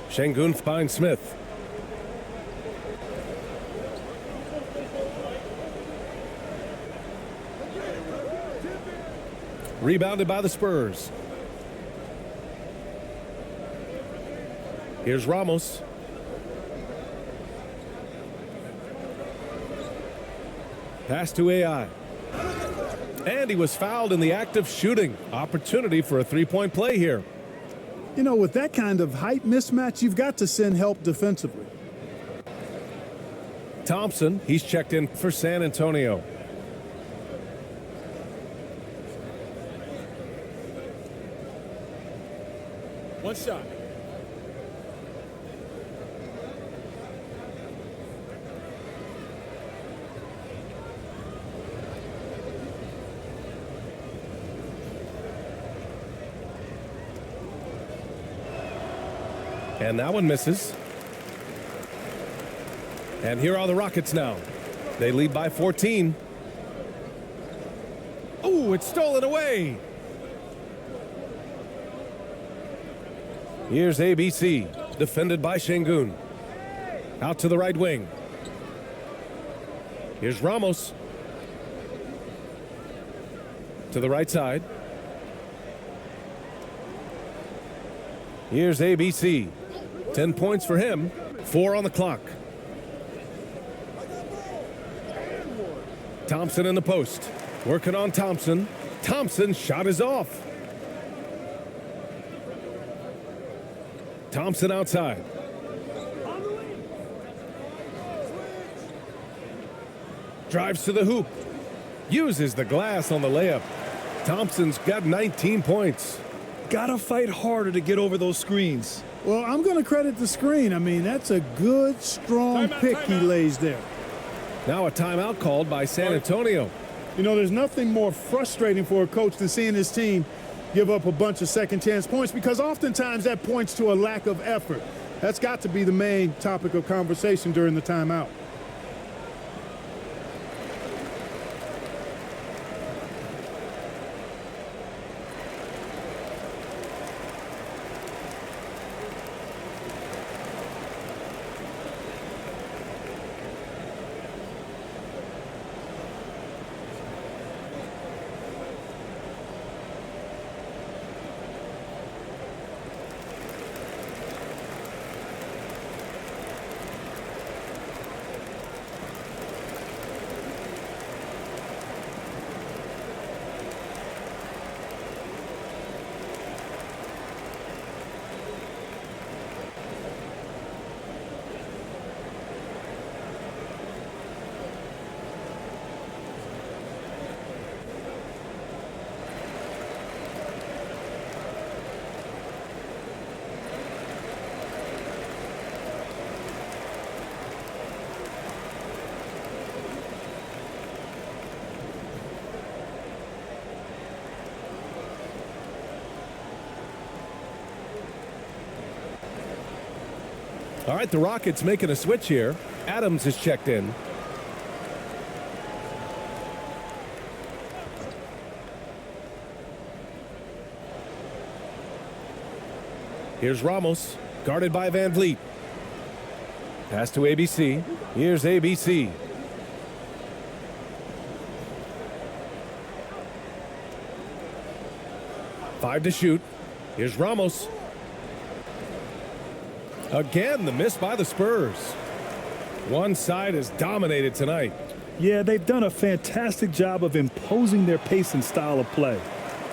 Şengün finds Smith. Rebounded by the Spurs. Here's Ramos. Pass to AI. And he was fouled in the act of shooting. Opportunity for a three-point play here. You know, with that kind of height mismatch, you've got to send help defensively. Thompson, he's checked in for San Antonio. One shot. And that one misses. And here are the Rockets now. They lead by 14. Oh, it's stolen away. Here's ABC, defended by Şengün. Out to the right wing. Here's Ramos. To the right side. Here's ABC. 10 points for him. 4 on the clock. Thompson in the post. Working on Thompson. Thompson's shot is off. Thompson outside. Drives to the hoop. Uses the glass on the layup. Thompson's got 19 points. Gotta fight harder to get over those screens. Well, I'm going to credit the screen. I mean, that's a good, strong pick he lays there. Now a timeout called by San Antonio. You know, there's nothing more frustrating for a coach than seeing his team give up a bunch of second chance points, because oftentimes that points to a lack of effort. That's got to be the main topic of conversation during the timeout. All right, the Rockets making a switch here. Adams is checked in. Here's Ramos, guarded by Van Vliet. Pass to ABC. Here's ABC. Five to shoot. Here's Ramos. Again, the miss by the Spurs. One side is dominated tonight. Yeah, they've done a fantastic job of imposing their pace and style of play.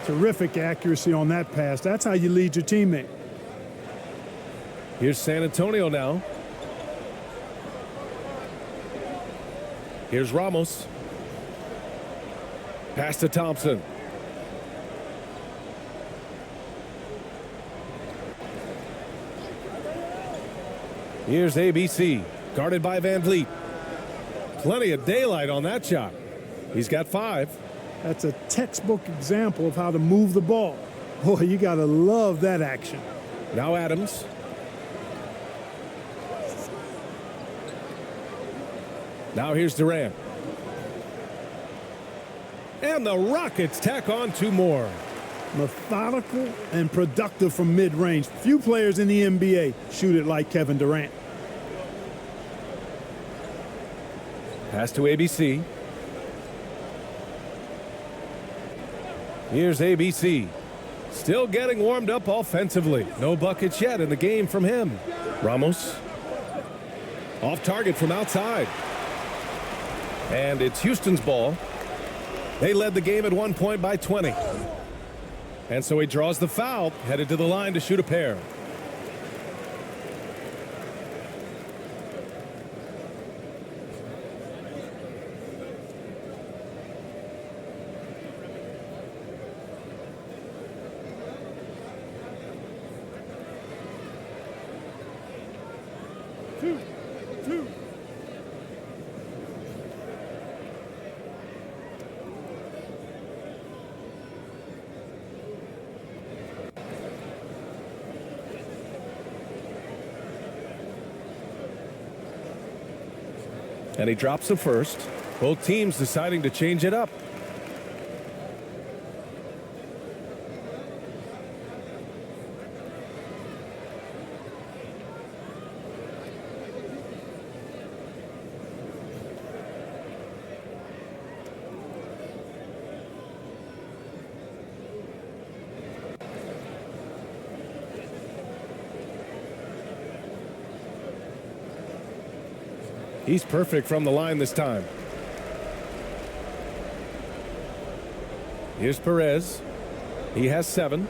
Terrific accuracy on that pass. That's how you lead your teammate. Here's San Antonio now. Here's Ramos. Pass to Thompson. Here's ABC, guarded by Van Vliet. Plenty of daylight on that shot. He's got 5. That's a textbook example of how to move the ball. Boy, you got to love that action. Now Adams. Now here's Durant. And the Rockets tack on 2 more. Methodical and productive from mid-range. Few players in the NBA shoot it like Kevin Durant. Pass to ABC. Here's ABC. Still getting warmed up offensively. No buckets yet in the game from him. Ramos. Off target from outside. And it's Houston's ball. They led the game at one point by 20. And so he draws the foul, headed to the line to shoot a pair. Two. And he drops the first. Both teams deciding to change it up. He's perfect from the line this time. Here's Perez. He has 7.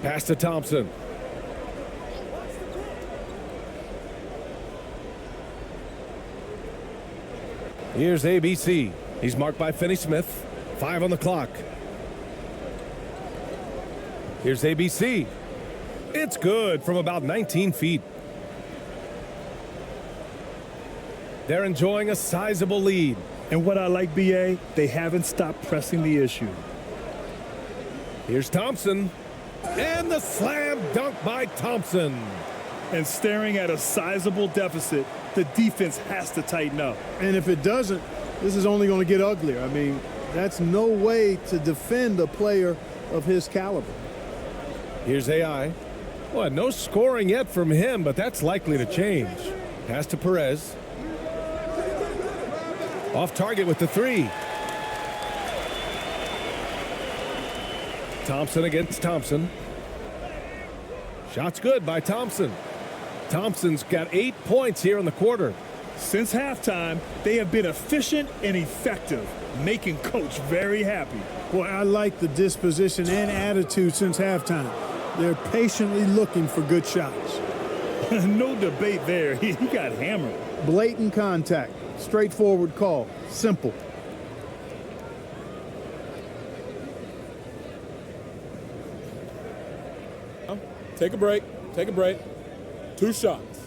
Pass to Thompson. Here's ABC. He's marked by Finney-Smith. 5 on the clock. Here's ABC. It's good from about 19 feet. They're enjoying a sizable lead. And what I like, BA, they haven't stopped pressing the issue. Here's Thompson. And the slam dunk by Thompson. And staring at a sizable deficit, the defense has to tighten up. And if it doesn't, this is only going to get uglier. I mean, that's no way to defend a player of his caliber. Here's AI. Well, no scoring yet from him, but that's likely to change. Pass to Perez. Off target with the 3. Thompson against Thompson. Shot's good by Thompson. Thompson's got 8 points here in the quarter. Since halftime, they have been efficient and effective, making Coach very happy. Boy, I like the disposition and attitude since halftime. They're patiently looking for good shots. No debate there. He got hammered. Blatant contact. Straightforward call. Simple. Take a break. Take a break. 2 shots.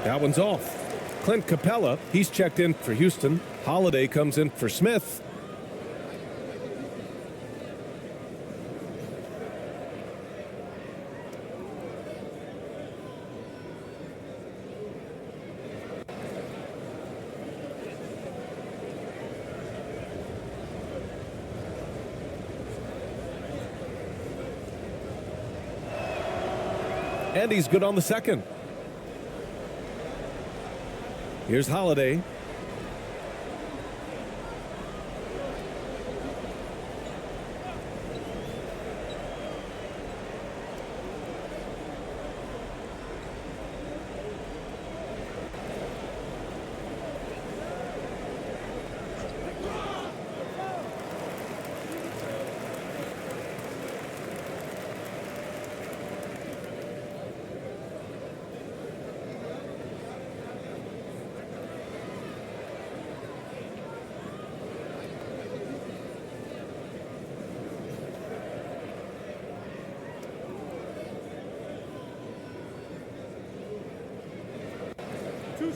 That one's off. Clint Capella, he's checked in for Houston. Holiday comes in for Smith. And he's good on the second. Here's Holiday.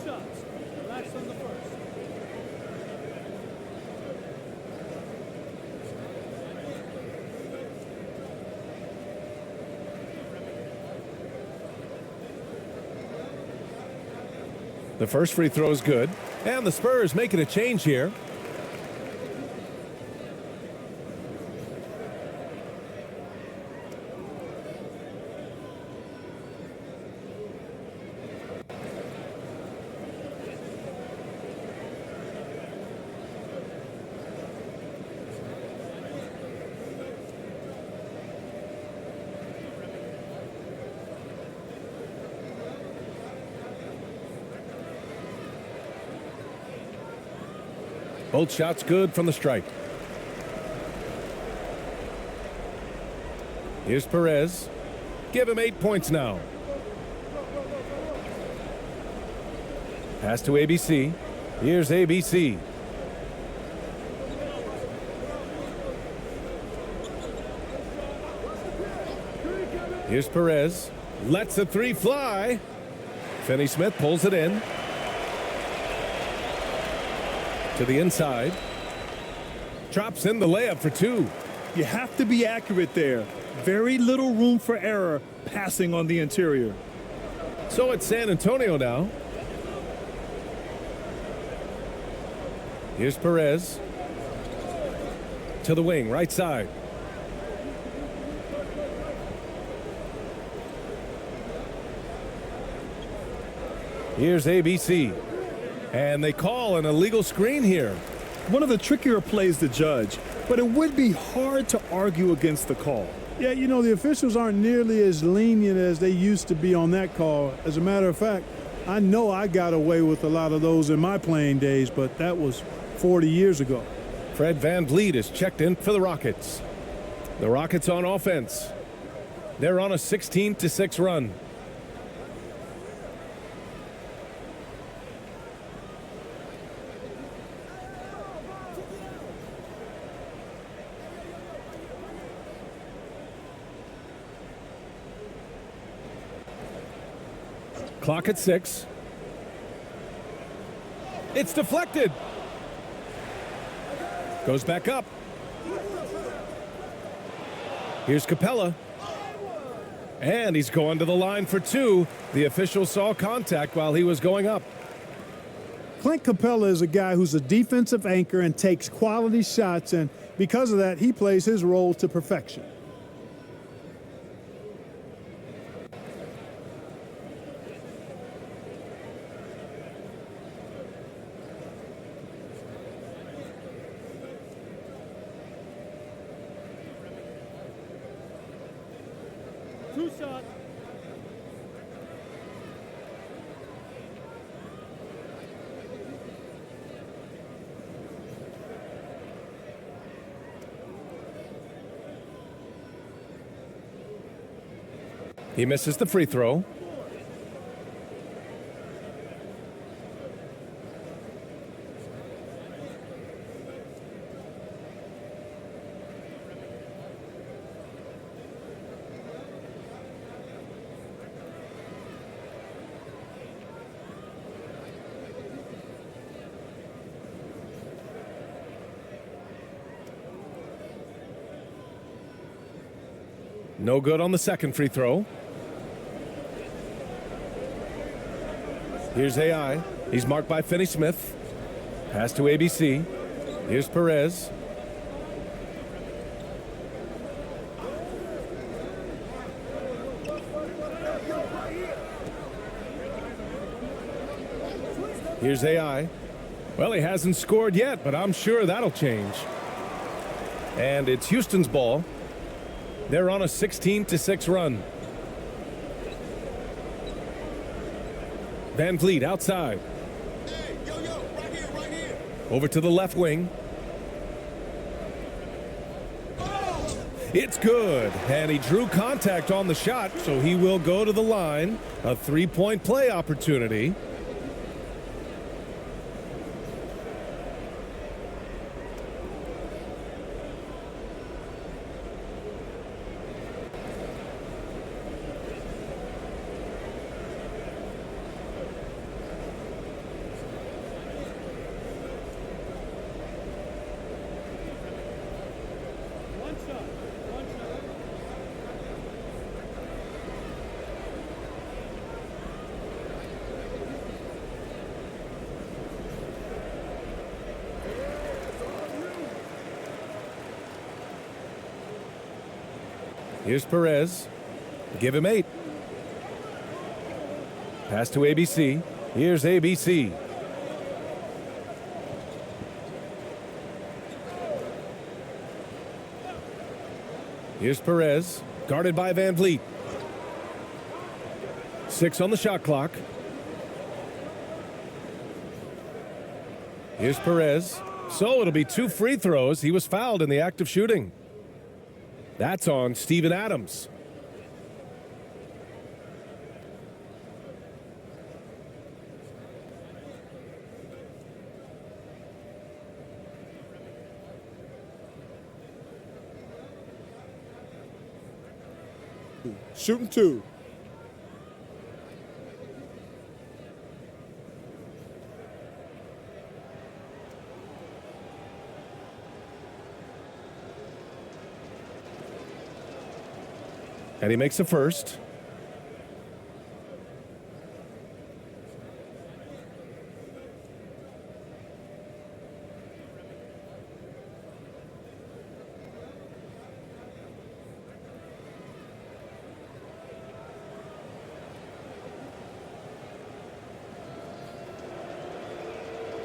Shots. Relax on the first. The first free throw is good. And the Spurs making a change here. Both shots good from the stripe. Here's Perez. Give him 8 points now. Pass to ABC. Here's ABC. Here's Perez. Lets the three fly. Finney-Smith pulls it in. To the inside. Drops in the layup for two. You have to be accurate there. Very little room for error passing on the interior. So it's San Antonio now. Here's Perez. To the wing, right side. Here's ABC. And they call an illegal screen here. One of the trickier plays to judge, but it would be hard to argue against the call. Yeah, you know, the officials aren't nearly as lenient as they used to be on that call. As a matter of fact, I know I got away with a lot of those in my playing days, but that was 40 years ago. Fred VanVleet is checked in for the Rockets. The Rockets on offense. They're on a 16-6 run. Clock at 6. It's deflected. Goes back up. Here's Capella. And he's going to the line for two. The official saw contact while he was going up. Clint Capella is a guy who's a defensive anchor and takes quality shots, and because of that, he plays his role to perfection. Two shots. He misses the free throw. No good on the second free throw. Here's AI. He's marked by Finney-Smith. Pass to ABC. Here's Perez. Here's AI. Well, he hasn't scored yet, but I'm sure that'll change. And it's Houston's ball. They're on a 16-6 run. VanVleet outside. Right here. Over to the left wing. It's good. And he drew contact on the shot, so he will go to the line. A three-point play opportunity. Here's Perez. Give him 8. Pass to ABC. Here's ABC. Here's Perez. Guarded by VanVleet. 6 on the shot clock. Here's Perez. So it'll be 2 free throws. He was fouled in the act of shooting. That's on Steven Adams. Shooting 2. And he makes a first.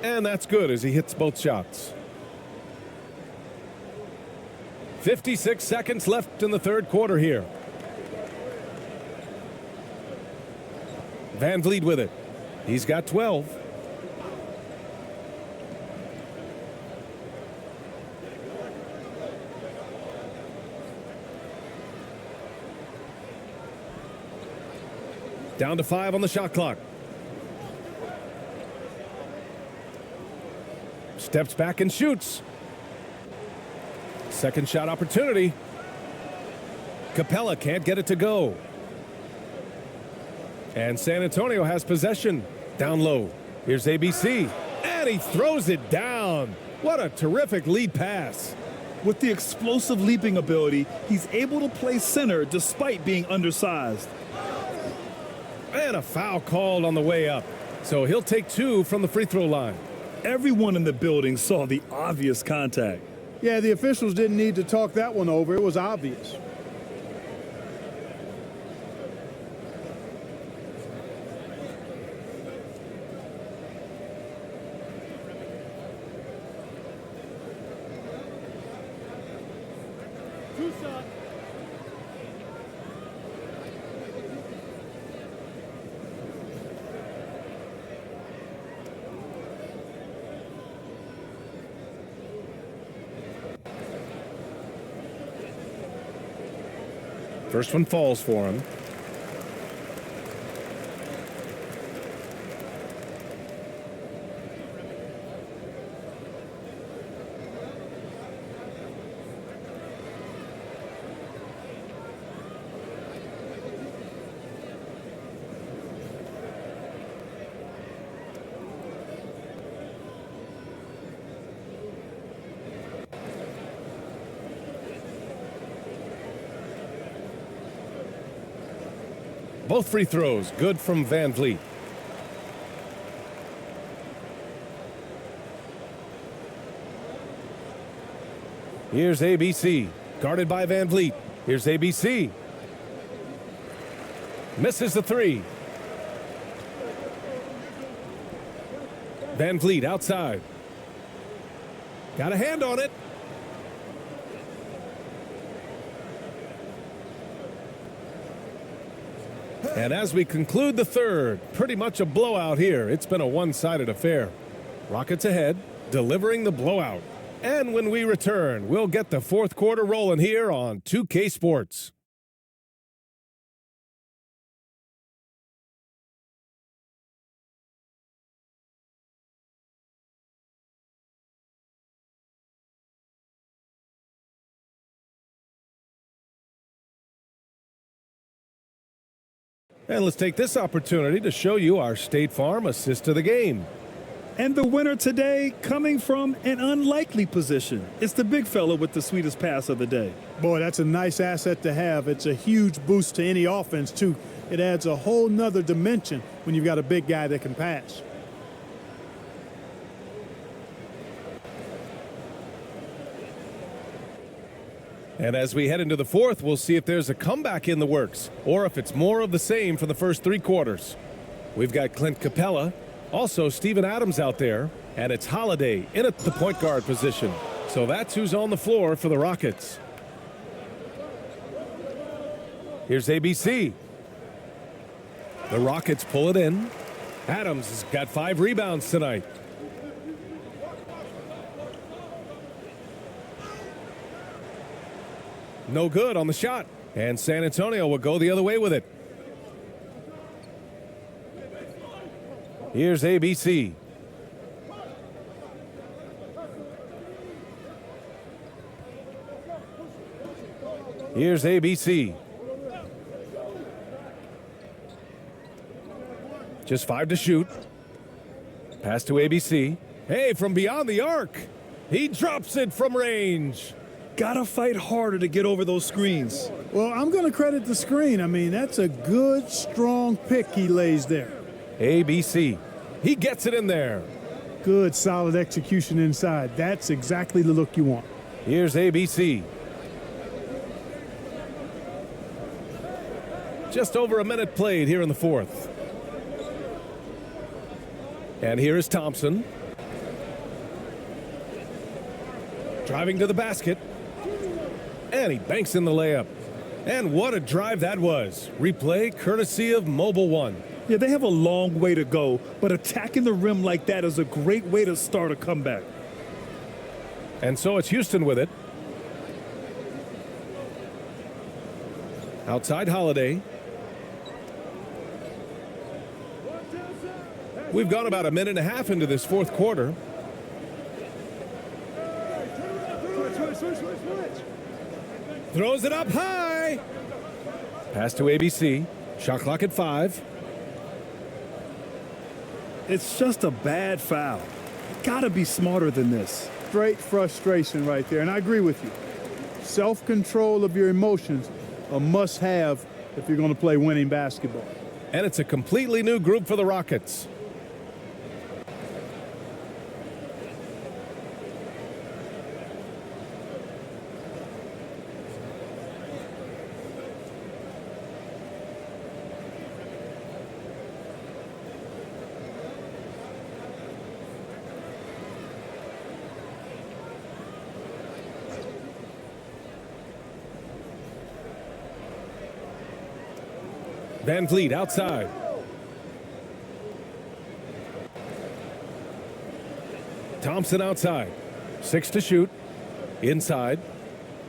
And that's good as he hits both shots. 56 seconds left in the third quarter here. Van Vliet with it. He's got 12. Down to 5 on the shot clock. Steps back and shoots. Second shot opportunity. Capella can't get it to go. And San Antonio has possession. Down low. Here's ABC. And he throws it down. What a terrific lead pass. With the explosive leaping ability, he's able to play center despite being undersized. And a foul called on the way up. So he'll take 2 from the free throw line. Everyone in the building saw the obvious contact. Yeah, the officials didn't need to talk that one over. It was obvious. First one falls for him. Both free throws good from Van Vliet. Here's ABC, guarded by Van Vliet. Here's ABC. Misses the 3. Van Vliet outside. Got a hand on it. And as we conclude the third, pretty much a blowout here. It's been a one-sided affair. Rockets ahead, delivering the blowout. And when we return, we'll get the fourth quarter rolling here on 2K Sports. And let's take this opportunity to show you our State Farm assist to the game. And the winner today coming from an unlikely position. It's the big fella with the sweetest pass of the day. Boy, that's a nice asset to have. It's a huge boost to any offense, too. It adds a whole nother dimension when you've got a big guy that can pass. And as we head into the fourth, we'll see if there's a comeback in the works or if it's more of the same for the first 3 quarters. We've got Clint Capella, also Steven Adams out there, and it's Holiday in at the point guard position. So that's who's on the floor for the Rockets. Here's ABC. The Rockets pull it in. Adams has got 5 rebounds tonight. No good on the shot. And San Antonio will go the other way with it. Here's ABC. Here's ABC. Just 5 to shoot. Pass to ABC. Hey, from beyond the arc. He drops it from range. Gotta fight harder to get over those screens. Well, I'm going to credit the screen. I mean, that's a good, strong pick he lays there. ABC. He gets it in there. Good, solid execution inside. That's exactly the look you want. Here's ABC. Just over a minute played here in the fourth. And here is Thompson. Driving to the basket. And he banks in the layup. And what a drive that was. Replay courtesy of Mobile One. Yeah, they have a long way to go, but attacking the rim like that is a great way to start a comeback. And so it's Houston with it. Outside Holiday. We've gone about a minute and a half into this fourth quarter. Throws it up high. Pass to ABC. Shot clock at 5. It's just a bad foul. Gotta be smarter than this. Straight frustration right there, and I agree with you. Self-control of your emotions, a must-have if you're going to play winning basketball. And it's a completely new group for the Rockets. Van Vliet outside. Thompson outside. 6 to shoot. Inside.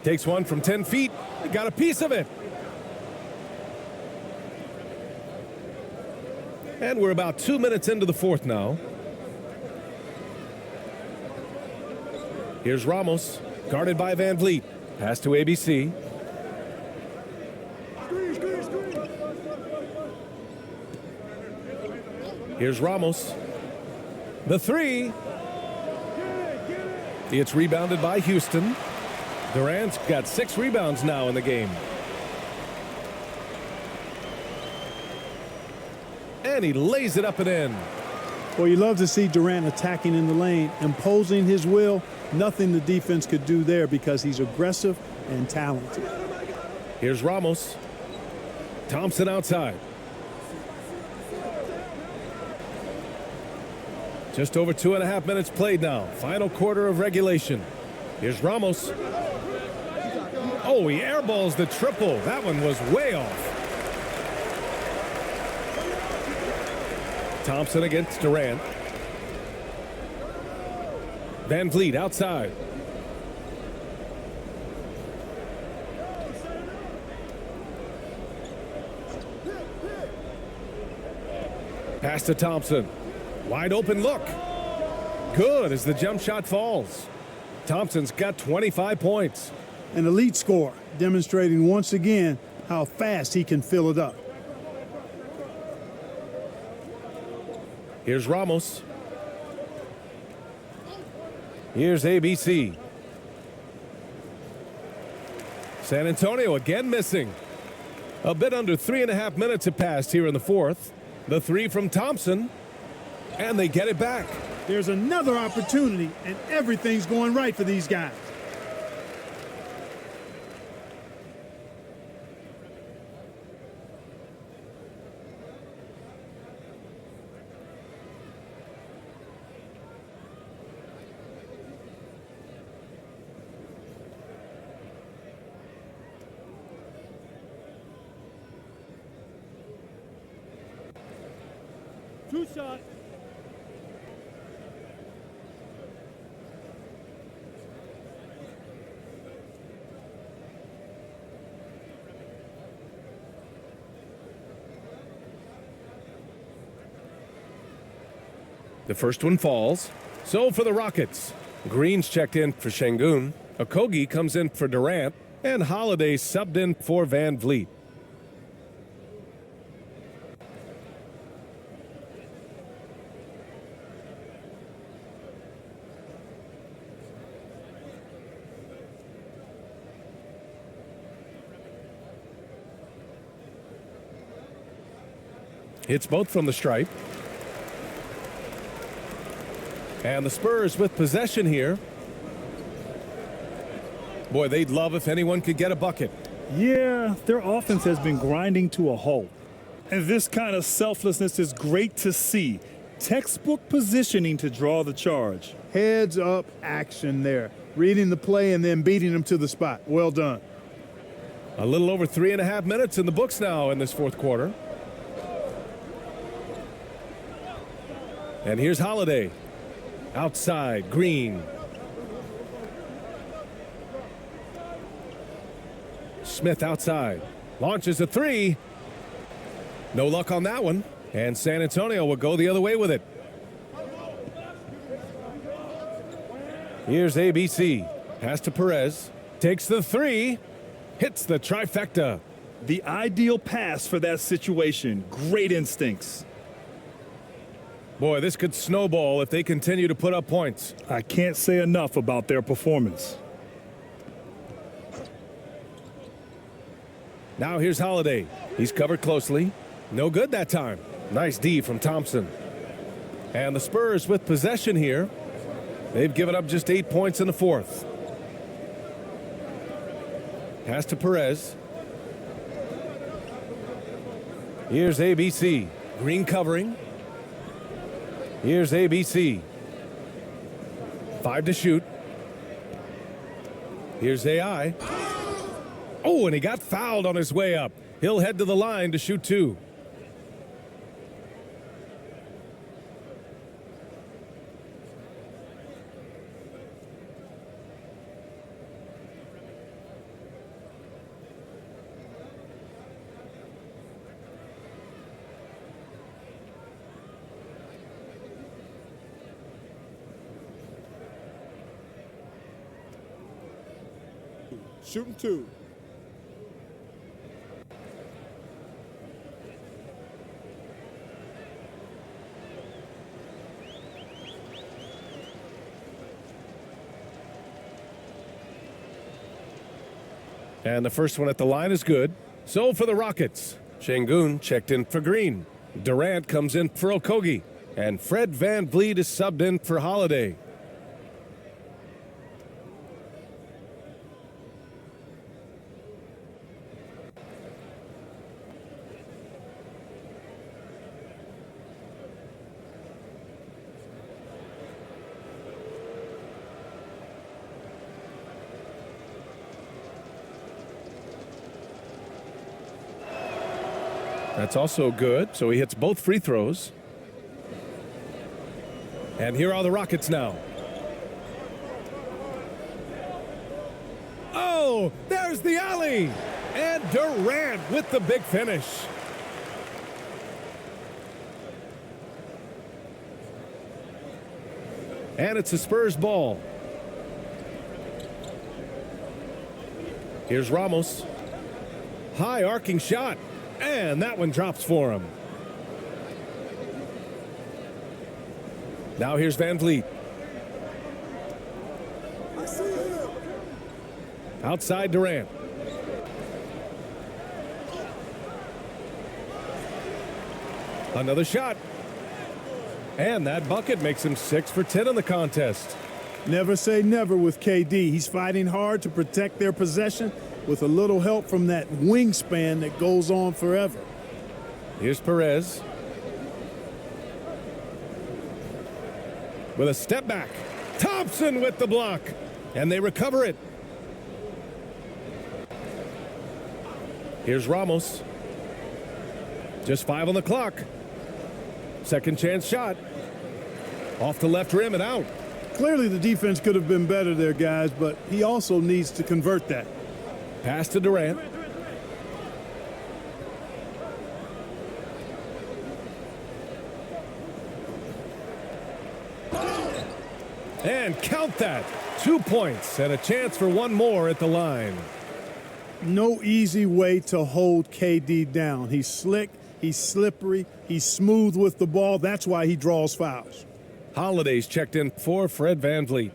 Takes one from 10 feet. Got a piece of it. And we're about 2 minutes into the fourth now. Here's Ramos, guarded by Van Vliet. Pass to ABC. Here's Ramos. The 3. It's rebounded by Houston. Durant's got 6 rebounds now in the game. And he lays it up and in. Well, you love to see Durant attacking in the lane, imposing his will. Nothing the defense could do there because he's aggressive and talented. Here's Ramos. Thompson outside. Just over 2.5 minutes played now. Final quarter of regulation. Here's Ramos. Oh, he airballs the triple. That one was way off. Thompson against Durant. Van Vliet outside. Pass to Thompson. Wide open look. Good as the jump shot falls. Thompson's got 25 points. An elite scorer, demonstrating once again how fast he can fill it up. Here's Ramos. Here's ABC. San Antonio again missing. A bit under 3.5 minutes have passed here in the fourth. The 3 from Thompson. And they get it back. There's another opportunity, and everything's going right for these guys. Two shot. The first one falls. So for the Rockets, Green's checked in for Şengün. Okogie comes in for Durant. And Holiday subbed in for Van Vliet. Hits both from the stripe. And the Spurs with possession here. Boy, they'd love if anyone could get a bucket. Yeah, their offense has been grinding to a halt. And this kind of selflessness is great to see. Textbook positioning to draw the charge. Heads up action there. Reading the play and then beating them to the spot. Well done. A little over 3.5 minutes in the books now in this fourth quarter. And here's Holiday. Outside, Green. Smith outside. Launches a three. No luck on that one. And San Antonio will go the other way with it. Here's ABC. Pass to Perez. Takes the three. Hits the trifecta. The ideal pass for that situation. Great instincts. Boy, this could snowball if they continue to put up points. I can't say enough about their performance. Now here's Holiday. He's covered closely. No good that time. Nice D from Thompson. And the Spurs with possession here. They've given up just 8 points in the fourth. Pass to Perez. Here's ABC. Green covering. Here's ABC. 5 to shoot. Here's AI. Oh, and he got fouled on his way up. He'll head to the line to shoot 2. Shooting 2. And the first one at the line is good. So for the Rockets, Şengün checked in for Green. Durant comes in for Okogie. And Fred VanVleet is subbed in for Holiday. That's also good. So he hits both free throws. And here are the Rockets now. Oh, there's the alley. And Durant with the big finish. And it's a Spurs ball. Here's Ramos. High arcing shot. And that one drops for him. Now here's VanVleet. Outside Durant. Another shot. And that bucket makes him 6 for 10 in the contest. Never say never with KD. He's fighting hard to protect their possession with a little help from that wingspan that goes on forever. Here's Perez. With a step back. Thompson with the block. And they recover it. Here's Ramos. Just 5 on the clock. Second chance shot. Off the left rim and out. Clearly the defense could have been better there, guys, but he also needs to convert that. Pass to Durant. And count that. 2 points and a chance for one more at the line. No easy way to hold KD down. He's slick, he's slippery, he's smooth with the ball. That's why he draws fouls. Holiday's checked in for Fred VanVleet.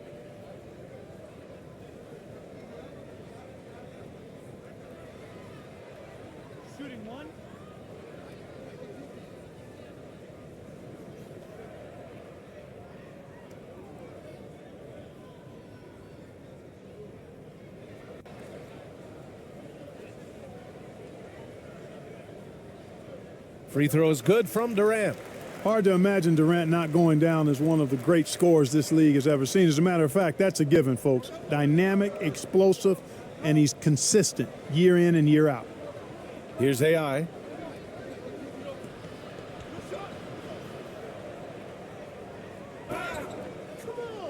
Free throw is good from Durant. Hard to imagine Durant not going down as one of the great scorers this league has ever seen. As a matter of fact, that's a given, folks. Dynamic, explosive, and he's consistent year in and year out. Here's AI.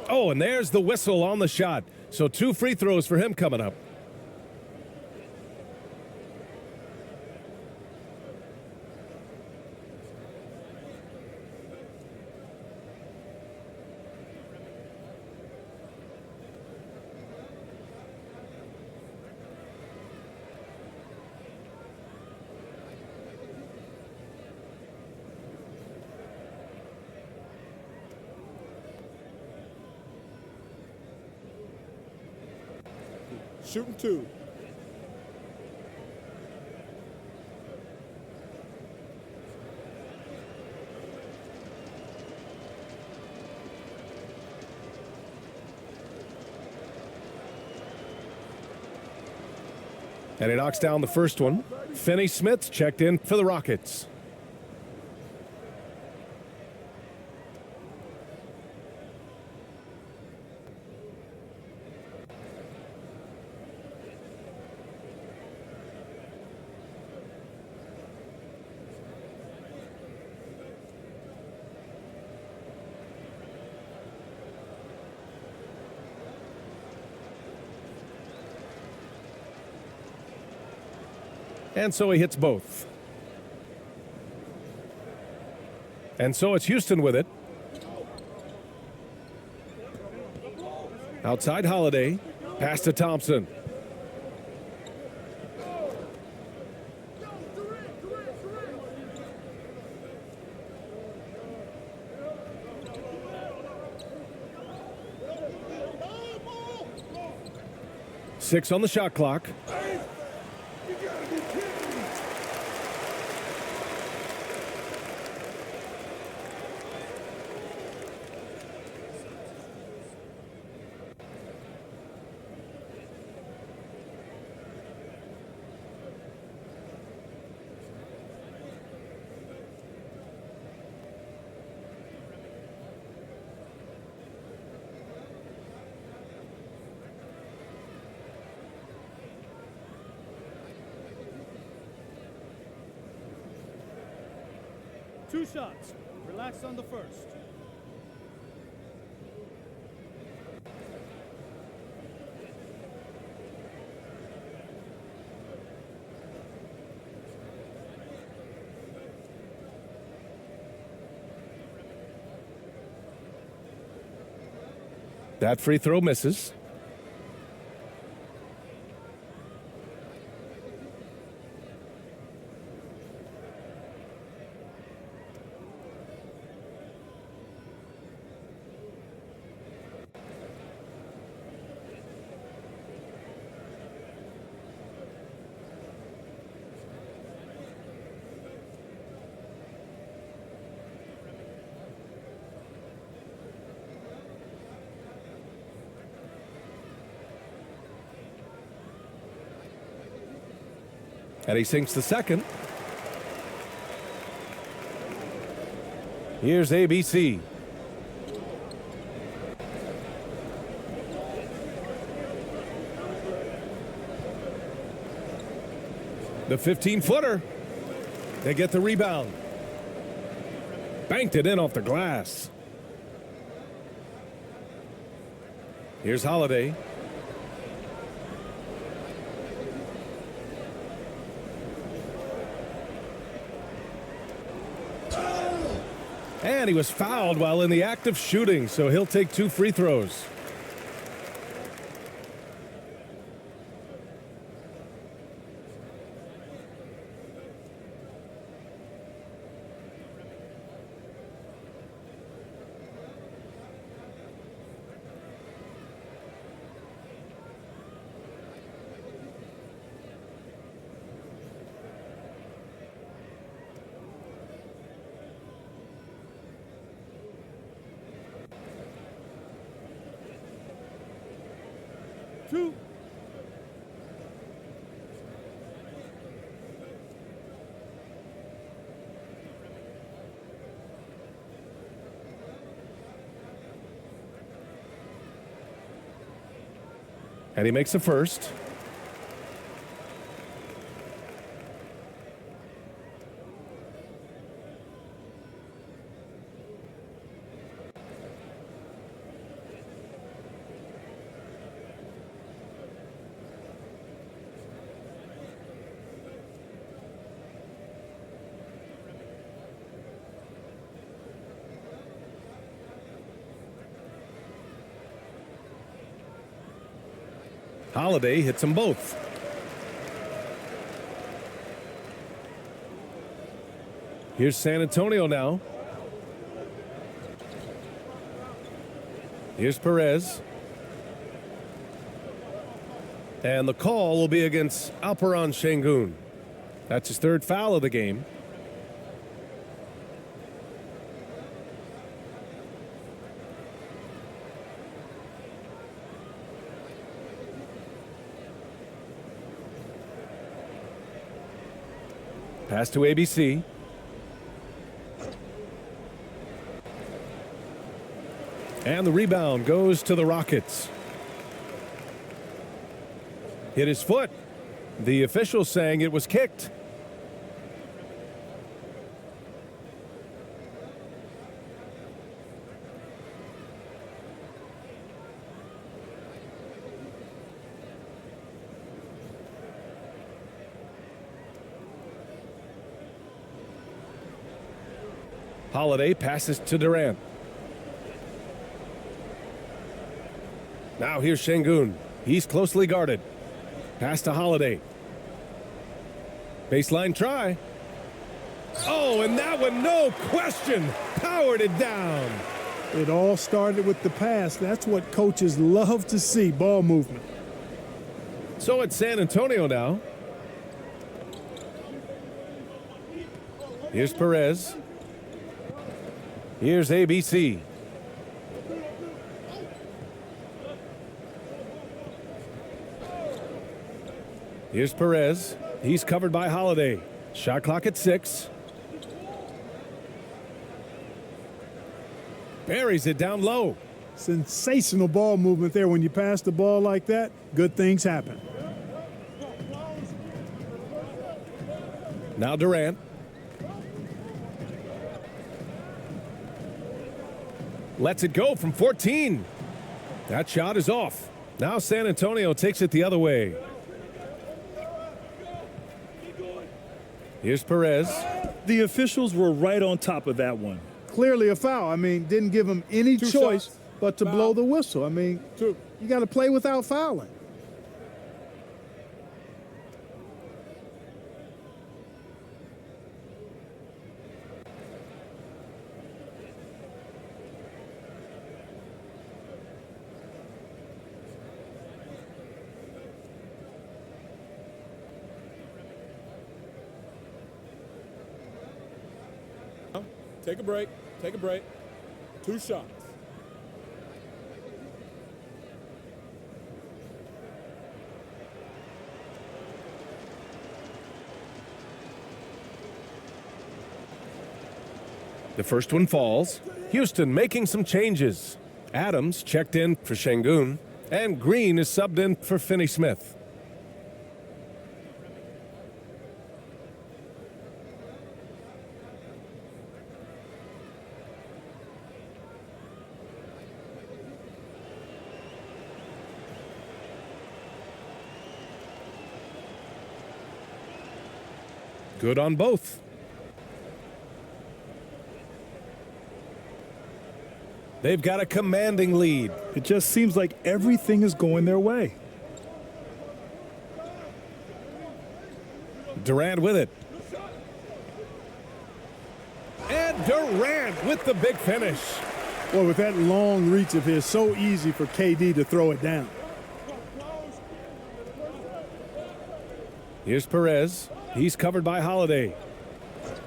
Oh, and there's the whistle on the shot. So 2 free throws for him coming up. Shooting 2. And he knocks down the first one. Finney-Smith's checked in for the Rockets. And so he hits both. And so it's Houston with it. Outside Holiday. Pass to Thompson. Six on the shot clock. Two shots. Relax on the first. That free throw misses. And he sinks the second. Here's ABC. The 15-footer. They get the rebound. Banked it in off the glass. Here's Holiday. And he was fouled while in the act of shooting, so he'll take 2 free throws. Two. And he makes the first. Holiday hits them both. Here's San Antonio now. Here's Perez. And the call will be against Alperon Şengün. That's his third foul of the game. Pass to ABC. And the rebound goes to the Rockets. Hit his foot. The official saying it was kicked. Holiday passes to Durant. Now here's Şengün. He's closely guarded. Pass to Holiday. Baseline try. Oh, and that one, no question, powered it down. It all started with the pass. That's what coaches love to see, ball movement. So it's San Antonio now. Here's Perez. Here's ABC. Here's Perez. He's covered by Holiday. Shot clock at 6. Buries it down low. Sensational ball movement there. When you pass the ball like that, good things happen. Now Durant. Lets it go from 14. That shot is off. Now San Antonio takes it the other way. Here's Perez. The officials were right on top of that one. Clearly a foul. I mean, didn't give him any choice but to blow the whistle. I mean, you got to play without fouling. Take a break. Take a break. 2 shots. The first one falls. Houston making some changes. Adams checked in for Şengün, and Green is subbed in for Finney-Smith. Good on both. They've got a commanding lead. It just seems like everything is going their way. Durant with it. And Durant with the big finish. Boy, with that long reach of his, so easy for KD to throw it down. Here's Perez. He's covered by Holiday.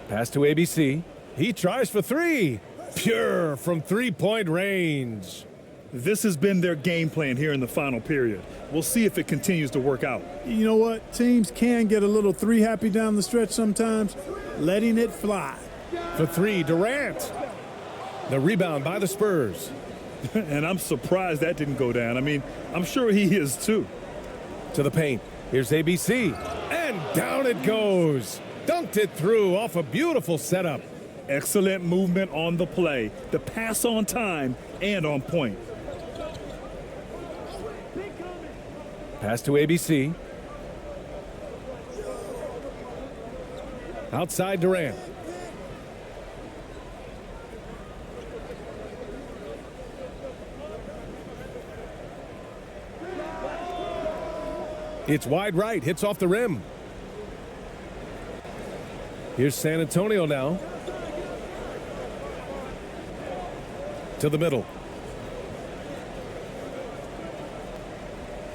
Pass to ABC. He tries for 3. Pure from 3-point range. This has been their game plan here in the final period. We'll see if it continues to work out. You know what? Teams can get a little 3 happy down the stretch sometimes, letting it fly. For 3, Durant. The rebound by the Spurs. And I'm surprised that didn't go down. I mean, I'm sure he is too. To the paint. Here's ABC. And down it goes. Dunked it through off a beautiful setup. Excellent movement on the play. The pass on time and on point. Pass to ABC. Outside Durant. It's wide right, hits off the rim. Here's San Antonio now. To the middle.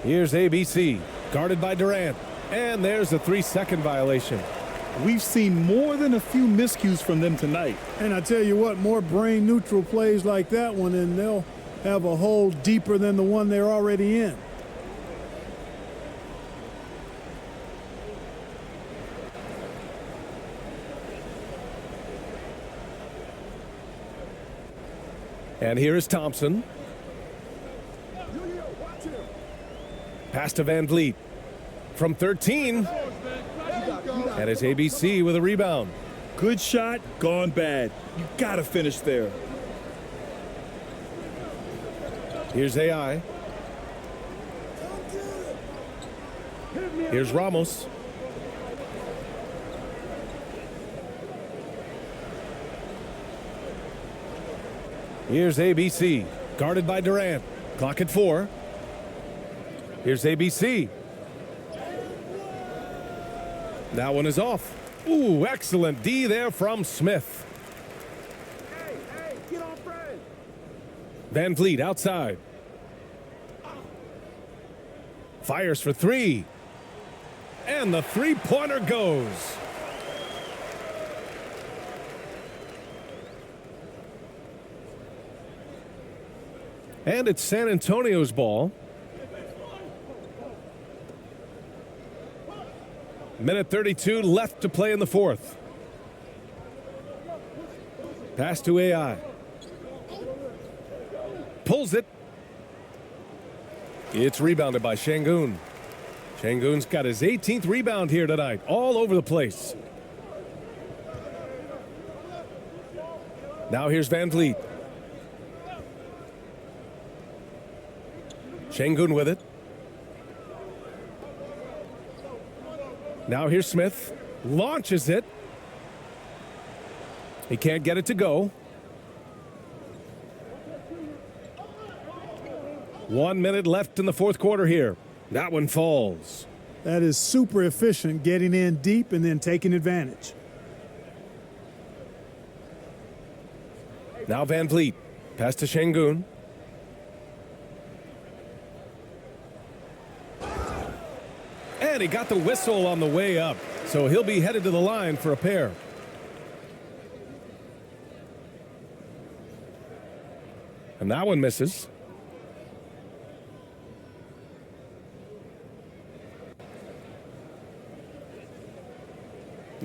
Here's ABC, guarded by Durant. And there's a 3-second violation. We've seen more than a few miscues from them tonight. And I tell you what, more brain neutral plays like that one, and they'll have a hole deeper than the one they're already in. And here is Thompson. Pass to Van Vliet. From 13. And it's ABC with a rebound. Good shot, gone bad. You gotta finish there. Here's AI. Here's Ramos. Here's ABC, guarded by Durant. Clock at 4. Here's ABC. That one is off. Ooh, excellent D there from Smith. Hey, get on Bryan. Van Vliet outside. Fires for 3. And the three-pointer goes. And it's San Antonio's ball. Minute 32 left to play in the fourth. Pass to AI. Pulls it. It's rebounded by Şengün. Şengün's got his 18th rebound here tonight, all over the place. Now here's Van Vliet. Şengün with it. Now here's Smith. Launches it. He can't get it to go. 1 minute left in the fourth quarter here. That one falls. That is super efficient, getting in deep and then taking advantage. Now Van Vliet. Pass to Şengün. And he got the whistle on the way up, so he'll be headed to the line for a pair. And that one misses.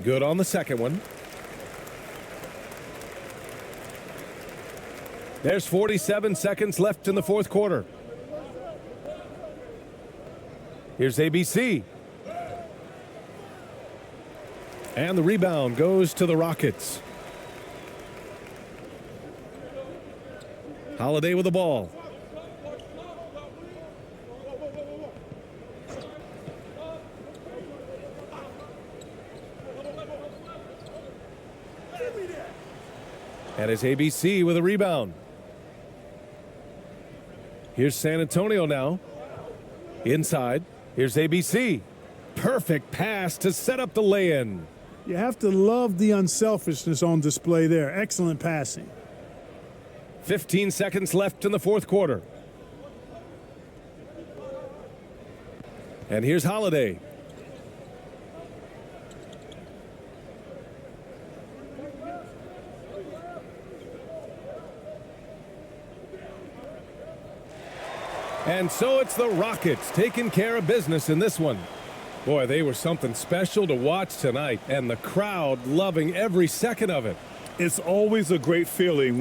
Good on the second one. There's 47 seconds left in the fourth quarter. Here's ABC. And the rebound goes to the Rockets. Holiday with the ball. And it's ABC with a rebound. Here's San Antonio now. Inside. Here's ABC. Perfect pass to set up the lay-in. You have to love the unselfishness on display there. Excellent passing. 15 seconds left in the fourth quarter. And here's Holiday. And so it's the Rockets taking care of business in this one. Boy, they were something special to watch tonight, and the crowd loving every second of it. It's always a great feeling when